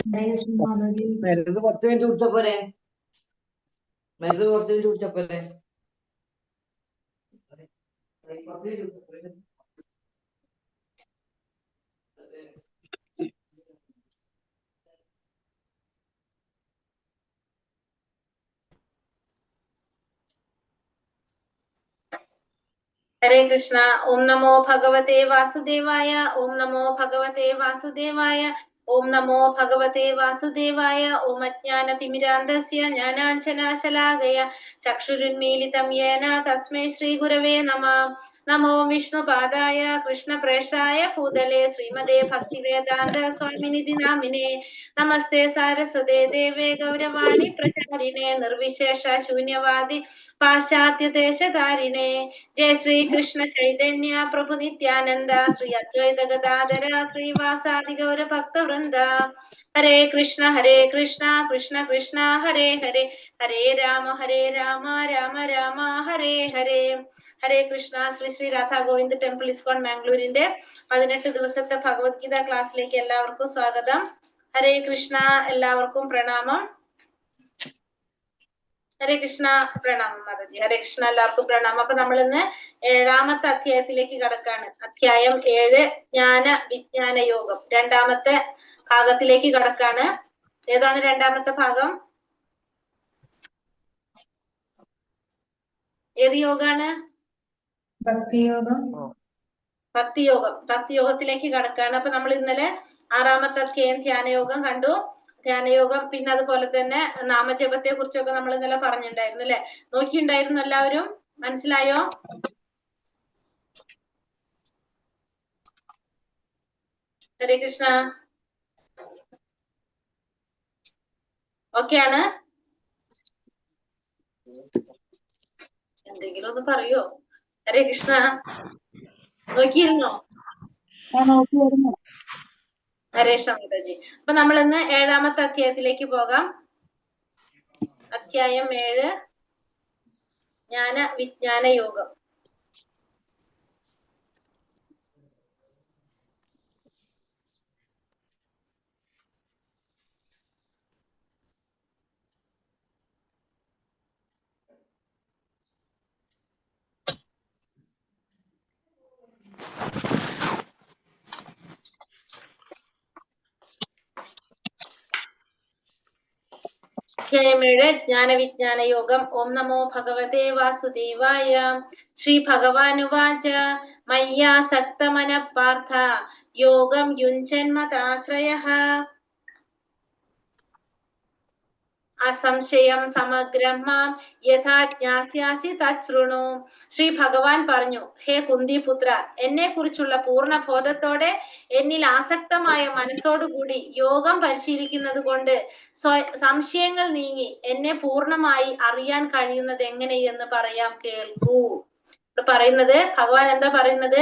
മരുന്ന് കുറച്ച് മിനിറ്റ് കുടിച്ച പോരെ? മരുന്ന് കുറച്ച് മിനിറ്റ് കുടിച്ച പോരെ? ഹരേ കൃഷ്ണ. ഓം നമോ ഭഗവതേ വാസുദേവായ. ഓം നമോ ഭഗവതേ വാസുദേവായ. ഓം നമോ ഭഗവതേ വാസുദേവായ. ഓം അജ്ഞാനതിമിരാന്ധസ്യ ജ്ഞാനാഞ്ജനാശലാകയ ചക്ഷുരുന്മീലിതം യേന തസ്മൈ ശ്രീ ഗുരവേ നമഃ. നമോ വിഷ്ണുപാദായ കൃഷ്ണപ്രേഷ്ഠായ ഭൂതലേ ശ്രീമതേ ഭക്തിവേദാന്ത സ്വാമിനിധി നാമിനേ. നമസ്തേ സാരസ്വതേ ദേവേ ഗൗരവാണി പ്രചാരിണേ നിർവിശേഷ ശൂന്യവാദി പാശ്ചാത്യദേശധാരിണേ. ജയ ശ്രീ കൃഷ്ണ ചൈതന്യ പ്രഭു നിത്യാനന്ദ ശ്രീ അദ്വൈത ഗദാധര ശ്രീവാസാദി ഗൗര ഭക്തവൃന്ദ. ഹരേ കൃഷ്ണ കൃഷ്ണ കൃഷ്ണ ഹരേ ഹരേ, ഹരേ രാമ രാമ രാമ ഹരേ ഹരേ. ഹരേ കൃഷ്ണ. ശ്രീ ശ്രീ രാധാ ഗോവിന്ദ് ടെമ്പിൾ ഇസ്കോൺ മാംഗ്ലൂരിന്റെ 18 ദിവസത്തെ ഭഗവത്ഗീത ക്ലാസ്സിലേക്ക് എല്ലാവർക്കും സ്വാഗതം. ഹരേ കൃഷ്ണ. എല്ലാവർക്കും പ്രണാമം. ഹരേ കൃഷ്ണ. പ്രണാമം മാതാജി. ഹരേ കൃഷ്ണ. എല്ലാവർക്കും പ്രണാമം. അപ്പൊ നമ്മൾ ഇന്ന് 7ാമത്തെ അധ്യായത്തിലേക്ക് കടക്കാണ്. അധ്യായം 7 ജ്ഞാന വിജ്ഞാന യോഗം, 2ാമത്തെ ഭാഗത്തിലേക്ക് കടക്കാണ്. ഏതാണ് 2ാമത്തെ ഭാഗം? ഏത് യോഗാണ്? ഭക്തിയോഗം. ഭക്തിയോഗത്തിലേക്ക് കടക്കാണ്. അപ്പൊ നമ്മൾ ഇന്നലെ 6ാമത്തെ അധ്യായം ധ്യാനയോഗം കണ്ടു. ധ്യാനയോഗം, പിന്നെ അതുപോലെ തന്നെ നാമജപത്തെ കുറിച്ചൊക്കെ നമ്മൾ ഇന്നലെ പറഞ്ഞിട്ടുണ്ടായിരുന്നു അല്ലെ? നോക്കിയിട്ടുണ്ടായിരുന്നു എല്ലാവരും? മനസ്സിലായോ? ഹരേ കൃഷ്ണ. ഓക്കെയാണ്? എന്തെങ്കിലും ഒന്ന് പറയോ? ഹരേ കൃഷ്ണ. നോക്കിയിരുന്നോ? ഹരേ മാതാജി. അപ്പൊ നമ്മൾ ഇന്ന് 7ാമത്തെ അധ്യായത്തിലേക്ക് പോകാം. അധ്യായം 7 ജ്ഞാന വിജ്ഞാന യോഗം. അധ്യായം 7 ജ്ഞാന വിജ്ഞാന യോഗം. ഓം നമോ ഭഗവതേ വാസുദേവായ. ശ്രീ ഭഗവാനുവാച മയ്യാസക്തമനഃ പാർത്ഥ യോഗം യുഞ്ജന്മതാശ്രയഃ അസംശയം സമഗ്രം മാം യഥാ ജ്ഞാസ്യാസി തച്ഛൃണു. ശ്രീ ഭഗവാൻ പറഞ്ഞു, ഹേ കുന്തിപുത്ര, എന്നെ കുറിച്ചുള്ള പൂർണ്ണ ബോധത്തോടെ എന്നിൽ ആസക്തമായ മനസ്സോടുകൂടി യോഗം പരിശീലിക്കുന്നത് കൊണ്ട് സംശയങ്ങൾ നീങ്ങി എന്നെ പൂർണ്ണമായി അറിയാൻ കഴിയുന്നത് എങ്ങനെയെന്ന് പറയാം, കേൾക്കൂ. പറയുന്നത് ഭഗവാൻ എന്താ പറയുന്നത്?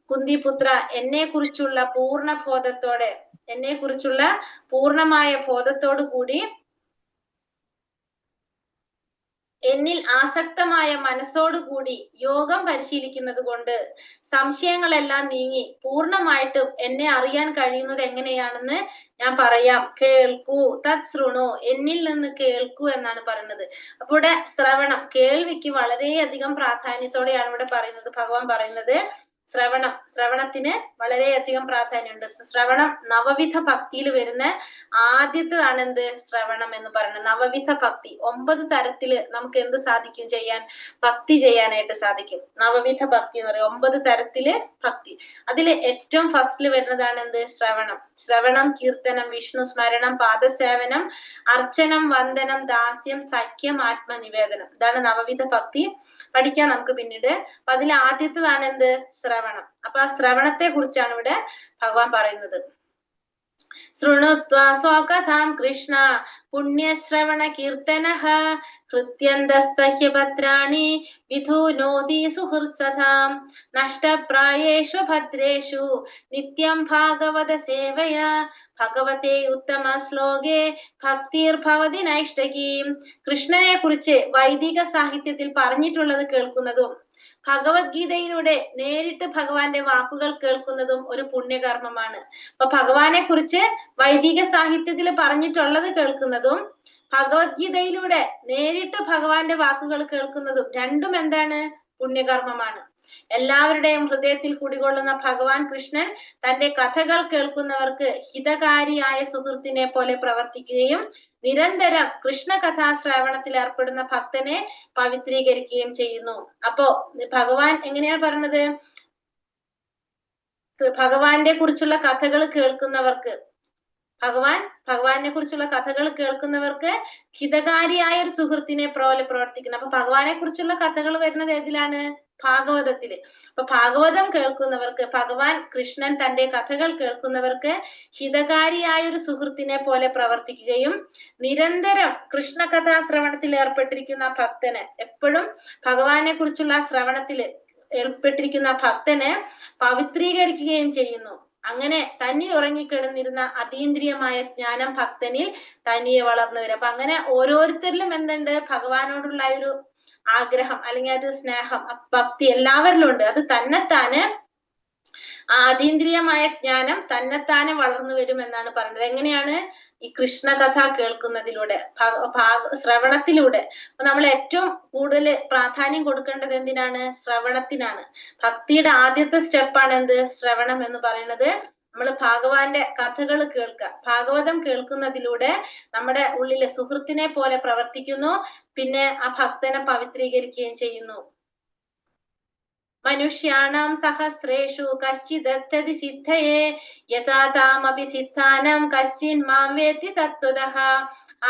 കുന്തിപുത്ര, എന്നെ കുറിച്ചുള്ള പൂർണ്ണ ബോധത്തോടെ, എന്നെ കുറിച്ചുള്ള പൂർണ്ണമായ ബോധത്തോടു കൂടി എന്നിൽ ആസക്തമായ മനസ്സോടുകൂടി യോഗം പരിശീലിക്കുന്നത് കൊണ്ട് സംശയങ്ങളെല്ലാം നീങ്ങി പൂർണ്ണമായിട്ടും എന്നെ അറിയാൻ കഴിയുന്നത് എങ്ങനെയാണെന്ന് ഞാൻ പറയാം, കേൾക്കൂ. തച്ഛൃണു, എന്നിൽ നിന്ന് കേൾക്കൂ എന്നാണ് പറയുന്നത്. അപ്പൊ ഇവിടെ ശ്രവണം, കേൾവിക്ക് വളരെയധികം പ്രാധാന്യത്തോടെയാണ് ഇവിടെ പറയുന്നത്. ഭഗവാൻ പറയുന്നത് ശ്രവണത്തിന് വളരെയധികം പ്രാധാന്യമുണ്ട്. ശ്രവണം നവവിധ ഭക്തിയിൽ വരുന്ന ആദ്യത്തേതാണ് എന്ത്? ശ്രവണം എന്ന് പറയുന്നത്. നവവിധ ഭക്തി, 9 തരത്തില് നമുക്ക് എന്ത് സാധിക്കും ചെയ്യാൻ? ഭക്തി ചെയ്യാനായിട്ട് സാധിക്കും. നവവിധ ഭക്തി എന്ന് പറയും, 9 തരത്തില് ഭക്തി. അതില് ഏറ്റവും ഫസ്റ്റില് വരുന്നതാണ് എന്ത്? ശ്രവണം, കീർത്തനം, വിഷ്ണു സ്മരണം, പാദസേവനം, അർച്ചനം, വന്ദനം, ദാസ്യം, സഖ്യം, ആത്മനിവേദനം. ഇതാണ് നവവിധ ഭക്തി. പഠിക്കാം നമുക്ക് പിന്നീട്. അപ്പൊ അതിൽ ആദ്യത്തേതാണ് എന്ത്? ശ്രവണം. അപ്പൊ ആ ശ്രവണത്തെ കുറിച്ചാണ് ഇവിടെ ഭഗവാൻ പറയുന്നത്. ശൃണുത്വാ സ്വകഥാം കൃഷ്ണ പുണ്യശ്രവണ കീർത്തനഃ ഹൃദ്യന്തസ്തഹ്യഭദ്രാണി വിധൂനോതി സുഹൃത്സഥാം നഷ്ടപ്രായേഷു ഭദ്രേഷു നിത്യം ഭാഗവത സേവയാ ഭഗവതേ ഉത്തമ ശ്ലോകേ ഭക്തിർഭവതി നൈഷ്ടകീം. കൃഷ്ണനെ കുറിച്ച് വൈദിക സാഹിത്യത്തിൽ പറഞ്ഞിട്ടുള്ളത് കേൾക്കുന്നതും ഭഗവത്ഗീതയിലൂടെ നേരിട്ട് ഭഗവാന്റെ വാക്കുകൾ കേൾക്കുന്നതും ഒരു പുണ്യകർമ്മമാണ്. അപ്പൊ ഭഗവാനെ കുറിച്ച് വൈദിക സാഹിത്യത്തിൽ പറഞ്ഞിട്ടുള്ളത് കേൾക്കുന്നതും ഭഗവത്ഗീതയിലൂടെ നേരിട്ട് ഭഗവാന്റെ വാക്കുകൾ കേൾക്കുന്നതും രണ്ടും എന്താണ്? പുണ്യകർമ്മമാണ്. എല്ലാവരുടെയും ഹൃദയത്തിൽ കുടികൊള്ളുന്ന ഭഗവാൻ കൃഷ്ണൻ തന്റെ കഥകൾ കേൾക്കുന്നവർക്ക് ഹിതകാരിയായ സുഹൃത്തിനെ പോലെ പ്രവർത്തിക്കുകയും നിരന്തരം കൃഷ്ണ കഥാശ്രവണത്തിൽ ഏർപ്പെടുന്ന ഭക്തനെ പവിത്രീകരിക്കുകയും ചെയ്യുന്നു. അപ്പോ ഭഗവാൻ എങ്ങനെയാണ് പറഞ്ഞത്? ഭഗവാന്റെ കുറിച്ചുള്ള കഥകൾ കേൾക്കുന്നവർക്ക്, ഭഗവാനെ കുറിച്ചുള്ള കഥകൾ കേൾക്കുന്നവർക്ക് ഹിതകാരിയായ ഒരു സുഹൃത്തിനെ പോലെ പ്രവർത്തിക്കുന്നു. അപ്പൊ ഭഗവാനെ കുറിച്ചുള്ള കഥകൾ വരുന്നത് ഏതിലാണ്? ഭാഗവതത്തില്. അപ്പൊ ഭാഗവതം കേൾക്കുന്നവർക്ക്, ഭഗവാൻ കൃഷ്ണൻ തന്റെ കഥകൾ കേൾക്കുന്നവർക്ക് ഹിതകാരിയായ ഒരു സുഹൃത്തിനെ പോലെ പ്രവർത്തിക്കുകയും നിരന്തരം കൃഷ്ണ കഥാശ്രവണത്തിൽ ഏർപ്പെട്ടിരിക്കുന്ന ഭക്തന്, എപ്പോഴും ഭഗവാനെ കുറിച്ചുള്ള ശ്രവണത്തില് ഏർപ്പെട്ടിരിക്കുന്ന ഭക്തനെ പവിത്രീകരിക്കുകയും ചെയ്യുന്നു. അങ്ങനെ തന്നിൽ ഉറങ്ങിക്കിടന്നിരുന്ന അതീന്ദ്രിയമായ ജ്ഞാനം ഭക്തനിൽ തനിയെ വളർന്നു വരും. അപ്പൊ അങ്ങനെ ഓരോരുത്തരിലും എന്തുണ്ട്? ഭഗവാനോടുള്ള ഒരു ആഗ്രഹം അല്ലെങ്കിൽ ഒരു സ്നേഹം, ഭക്തി എല്ലാവരിലും ഉണ്ട്. അത് തന്നെത്താന് ആ അതീന്ദ്രിയമായ ജ്ഞാനം തന്നെത്താനെ വളർന്നു വരും എന്നാണ് പറയുന്നത്. എങ്ങനെയാണ്? ഈ കൃഷ്ണ കഥ കേൾക്കുന്നതിലൂടെ, ശ്രവണത്തിലൂടെ. അപ്പൊ നമ്മൾ ഏറ്റവും കൂടുതൽ പ്രാധാന്യം കൊടുക്കേണ്ടത് എന്തിനാണ്? ശ്രവണത്തിനാണ്. ഭക്തിയുടെ ആദ്യത്തെ സ്റ്റെപ്പാണ് എന്ത്? ശ്രവണം എന്ന് പറയുന്നത്. നമ്മൾ ഭഗവാന്റെ കഥകൾ കേൾക്കുക. ഭാഗവതം കേൾക്കുന്നതിലൂടെ നമ്മുടെ ഉള്ളിലെ സുഹൃത്തിനെ പോലെ പ്രവർത്തിക്കുന്നു. പിന്നെ ആ ഭക്തനെ പവിത്രീകരിക്കുകയും ചെയ്യുന്നു. മനുഷ്യാണാം സഹസ്രേഷു കശ്ചിദത്തതി സിദ്ധയേ യഥാ താമപി സിദ്ധാനം കശ്ചിൻ മാം വേത്തി തത്വതഃ.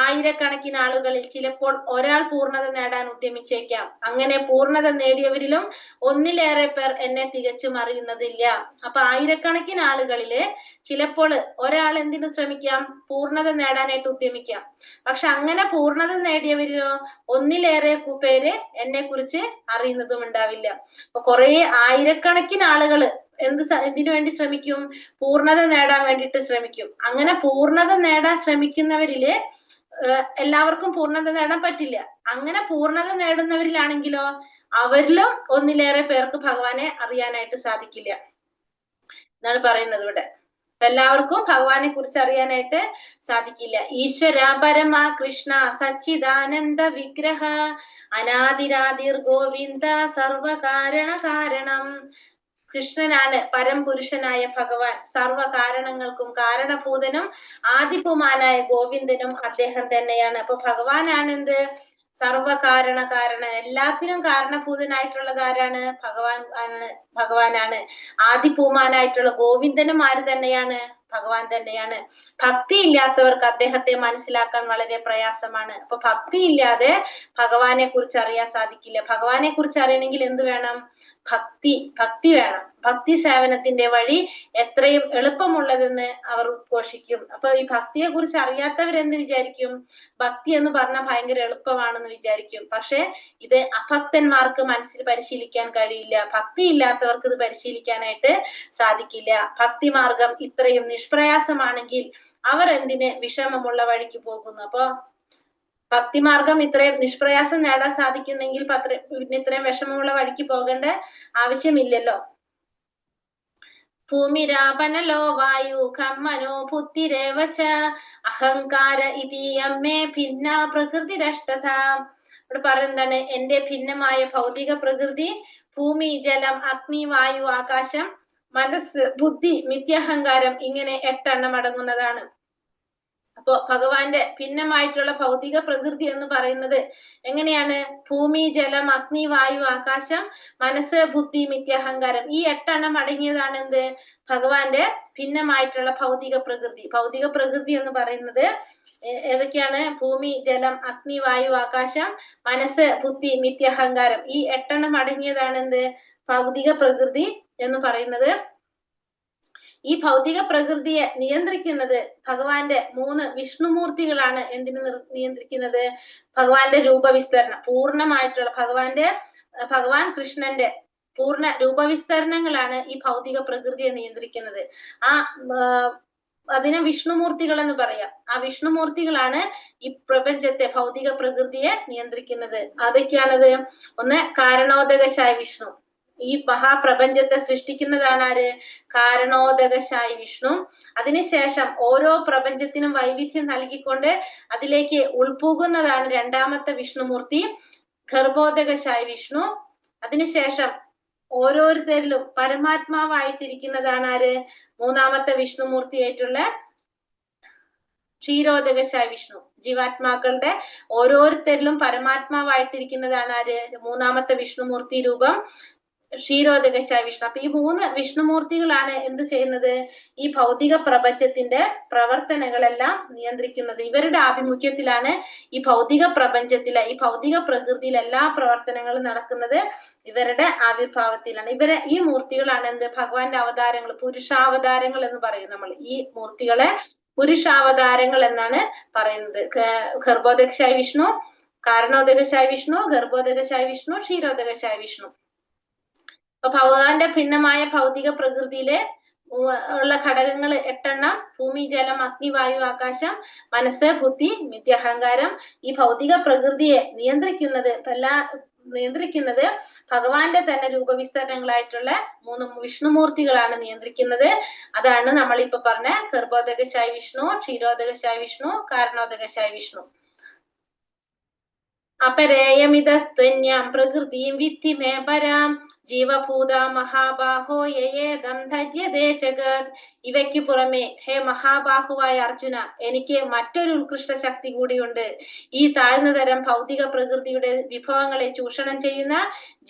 ആയിരക്കണക്കിന് ആളുകളിൽ ചിലപ്പോൾ ഒരാൾ പൂർണ്ണത നേടാൻ ഉദ്യമിച്ചേക്കാം. അങ്ങനെ പൂർണ്ണത നേടിയവരിലും ഒന്നിലേറെ പേർ എന്നെ തികച്ചും അറിയുന്നതില്ല. അപ്പൊ ആയിരക്കണക്കിന് ആളുകളില് ചിലപ്പോൾ ഒരാൾ എന്തിനു ശ്രമിക്കാം? പൂർണ്ണത നേടാനായിട്ട് ഉദ്യമിക്കാം. പക്ഷെ അങ്ങനെ പൂർണ്ണത നേടിയവരിലോ ഒന്നിലേറെ പേര് എന്നെ കുറിച്ച് അറിയുന്നതും ഉണ്ടാവില്ല. അപ്പൊ കുറെ ആയിരക്കണക്കിന് ആളുകള് എന്തിനു വേണ്ടി ശ്രമിക്കും? പൂർണ്ണത നേടാൻ വേണ്ടിയിട്ട് ശ്രമിക്കും. അങ്ങനെ പൂർണ്ണത നേടാൻ ശ്രമിക്കുന്നവരില് എല്ലാവർക്കും പൂർണ്ണത നേടാൻ പറ്റില്ല. അങ്ങനെ പൂർണ്ണത നേടുന്നവരിലാണെങ്കിലോ അവരിലും ഒന്നിലേറെ പേർക്ക് ഭഗവാനെ അറിയാനായിട്ട് സാധിക്കില്ല എന്നാണ് പറയുന്നത് ഇവിടെ. എല്ലാവർക്കും ഭഗവാനെ കുറിച്ച് അറിയാനായിട്ട് സാധിക്കില്ല. ഈശ്വര പരമാ കൃഷ്ണ സച്ചിദാനന്ദ വിഗ്രഹ അനാദിരാദിർ ഗോവിന്ദ സർവകാരണ കാരണം. കൃഷ്ണനാണ് പരംപുരുഷനായ ഭഗവാൻ. സർവകാരണങ്ങൾക്കും കാരണഭൂതനും ആദിപുമാനായ ഗോവിന്ദനും അദ്ദേഹം തന്നെയാണ്. അപ്പൊ ഭഗവാനാണ് എന്ത്? സർവകാരണ കാരണം. എല്ലാത്തിനും കാരണഭൂതനായിട്ടുള്ളത് ആരാണ്? ഭഗവാനാണ്. ആദിപൂമാനായിട്ടുള്ള ഗോവിന്ദനും ആര് തന്നെയാണ്? ഭഗവാൻ തന്നെയാണ്. ഭക്തി ഇല്ലാത്തവർക്ക് അദ്ദേഹത്തെ മനസ്സിലാക്കാൻ വളരെ പ്രയാസമാണ്. അപ്പൊ ഭക്തി ഇല്ലാതെ ഭഗവാനെ കുറിച്ച് അറിയാൻ സാധിക്കില്ല. ഭഗവാനെ കുറിച്ച് അറിയണമെങ്കിൽ എന്ത് വേണം? ഭക്തി വേണം. ഭക്തി സേവനത്തിന്റെ വഴി എത്രയും എളുപ്പമുള്ളതെന്ന് അവർ ഉദ്ഘോഷിക്കും. അപ്പൊ ഈ ഭക്തിയെ കുറിച്ച് അറിയാത്തവരെന്ത് വിചാരിക്കും? ഭക്തി എന്ന് പറഞ്ഞാൽ ഭയങ്കര എളുപ്പമാണെന്ന് വിചാരിക്കും. പക്ഷെ ഇത് അഭക്തന്മാർക്ക് മനസ്സിൽ പരിശീലിക്കാൻ കഴിയില്ല. ഭക്തി ഇല്ലാത്തവർക്ക് ഇത് പരിശീലിക്കാനായിട്ട് സാധിക്കില്ല. ഭക്തി മാർഗം ഇത്രയും നിഷ്പ്രയാസമാണെങ്കിൽ അവർ എന്തിന് വിഷമമുള്ള വഴിക്ക് പോകുന്നു? അപ്പൊ ഭക്തിമാർഗം ഇത്രയും നിഷ്പ്രയാസം നേടാൻ സാധിക്കുന്നെങ്കിൽ പിന്നെ ഇത്രയും വിഷമമുള്ള വഴിക്ക് പോകേണ്ട ആവശ്യമില്ലല്ലോ. ഭൂമിരാപനലോ വായു ഖമ്മനോ ബുദ്ധിരേവച അഹങ്കാര ഇതീയമ്മേ ഭിന്ന പ്രകൃതിരഷ്ടത. ഇവിടെ പറയുന്നതാണ് എന്റെ ഭിന്നമായ ഭൗതിക പ്രകൃതി ഭൂമി, ജലം, അഗ്നി, വായു, ആകാശം, മനസ്സ്, ബുദ്ധി, മിഥ്യാഹങ്കാരം ഇങ്ങനെ 8 എണ്ണം അടങ്ങുന്നതാണ്. അപ്പോ ഭഗവാന്റെ ഭിന്നമായിട്ടുള്ള ഭൗതിക പ്രകൃതി എന്ന് പറയുന്നത് എങ്ങനെയാണ്? ഭൂമി, ജലം, അഗ്നി, വായു, ആകാശം, മനസ്സ്, ബുദ്ധി, മിഥ്യാഹങ്കാരം ഈ 8 എണ്ണം അടങ്ങിയതാണ് എന്ത്? ഭഗവാന്റെ ഭിന്നമായിട്ടുള്ള ഭൗതിക പ്രകൃതി. ഭൗതിക പ്രകൃതി എന്ന് പറയുന്നത് ഏതൊക്കെയാണ്? ഭൂമി, ജലം, അഗ്നി, വായു, ആകാശം, മനസ്സ്, ബുദ്ധി, മിഥ്യാഹങ്കാരം ഈ 8 എണ്ണം അടങ്ങിയതാണ് എന്ത്? ഭൗതിക പ്രകൃതി എന്ന് പറയുന്നത്. ഈ ഭൗതിക പ്രകൃതിയെ നിയന്ത്രിക്കുന്നത് ഭഗവാന്റെ 3 വിഷ്ണുമൂർത്തികളാണ്. എന്തിനു നിയന്ത്രിക്കുന്നത്? ഭഗവാന്റെ രൂപവിസ്തരണം പൂർണ്ണമായിട്ടുള്ള ഭഗവാൻ കൃഷ്ണന്റെ പൂർണ്ണ രൂപവിസ്തരണങ്ങളാണ് ഈ ഭൗതിക പ്രകൃതിയെ നിയന്ത്രിക്കുന്നത്. ആ അതിനെ വിഷ്ണുമൂർത്തികൾ എന്ന് പറയാം. ആ വിഷ്ണുമൂർത്തികളാണ് ഈ പ്രപഞ്ചത്തെ, ഭൗതിക പ്രകൃതിയെ നിയന്ത്രിക്കുന്നത്. അതൊക്കെയാണത്. ഒന്ന് കാരണോദകശായ വിഷ്ണു, ഈ മഹാപ്രപഞ്ചത്തെ സൃഷ്ടിക്കുന്നതാണ് ആര്? കാരണോദകശായി വിഷ്ണു. അതിനുശേഷം ഓരോ പ്രപഞ്ചത്തിനും വൈവിധ്യം നൽകിക്കൊണ്ട് അതിലേക്ക് ഉൾപോകുന്നതാണ് രണ്ടാമത്തെ വിഷ്ണുമൂർത്തി, ഗർഭോദകശായി വിഷ്ണു. അതിനുശേഷം ഓരോരുത്തരിലും പരമാത്മാവായിട്ടിരിക്കുന്നതാണ് ആര്? മൂന്നാമത്തെ വിഷ്ണുമൂർത്തിയായിട്ടുള്ള ക്ഷീരോദകശായി വിഷ്ണു. ജീവാത്മാക്കളുടെ ഓരോരുത്തരിലും പരമാത്മാവായിട്ടിരിക്കുന്നതാണ് ആര്? മൂന്നാമത്തെ വിഷ്ണുമൂർത്തി രൂപം ക്ഷീരോദകശായ വിഷ്ണു. അപ്പൊ ഈ മൂന്ന് വിഷ്ണുമൂർത്തികളാണ് എന്ത് ചെയ്യുന്നത്? ഈ ഭൗതിക പ്രപഞ്ചത്തിന്റെ പ്രവർത്തനങ്ങളെല്ലാം നിയന്ത്രിക്കുന്നത്. ഇവരുടെ ആഭിമുഖ്യത്തിലാണ് ഈ ഭൗതിക പ്രപഞ്ചത്തിലെ, ഈ ഭൗതിക പ്രകൃതിയിലെ എല്ലാ പ്രവർത്തനങ്ങളും നടക്കുന്നത്. ഇവരുടെ ആവിർഭാവത്തിലാണ്. ഈ മൂർത്തികളാണ് എന്ത്? ഭഗവാന്റെ അവതാരങ്ങൾ, പുരുഷാവതാരങ്ങൾ എന്ന് പറയും നമ്മൾ. ഈ മൂർത്തികളെ പുരുഷാവതാരങ്ങൾ എന്നാണ് പറയുന്നത്. ഗർഭോദകശായ വിഷ്ണു, കാരണോദകശായ വിഷ്ണു, ഗർഭോദകശായ വിഷ്ണു, ക്ഷീരോദകശായ വിഷ്ണു. അപ്പൊ ഭഗവാന്റെ ഭിന്നമായ ഭൗതിക പ്രകൃതിയിലെ ഉള്ള ഘടകങ്ങൾ 8 എണ്ണം. ഭൂമി, ജലം, അഗ്നി, വായു, ആകാശം, മനസ്സ്, ബുദ്ധി, മിഥ്യാഹങ്കാരം. ഈ ഭൗതിക പ്രകൃതിയെ നിയന്ത്രിക്കുന്നത് ഭഗവാന്റെ തന്നെ രൂപവിസ്തരണങ്ങളായിട്ടുള്ള 3 വിഷ്ണുമൂർത്തികളാണ് നിയന്ത്രിക്കുന്നത്. അതാണ് നമ്മളിപ്പോ പറഞ്ഞ ഗർഭോദകശായ വിഷ്ണു, ക്ഷീരോദകശായ വിഷ്ണു, കാരണോദകശായ വിഷ്ണു. അപരേയമിതസ്ത്വന്യാം പ്രകൃതിം വിദ്ധി മേ പരാം ജീവഭൂത മഹാബാഹോ യേദം ധര്യതേ ജഗത്. ഇവയ്ക്ക് പുറമെ ഹേ മഹാബാഹുവായ അർജുന, എനിക്ക് മറ്റൊരു ഉത്കൃഷ്ട ശക്തി കൂടിയുണ്ട്. ഈ താഴ്ന്ന തരം ഭൗതിക പ്രകൃതിയുടെ വിഭവങ്ങളെ ചൂഷണം ചെയ്യുന്ന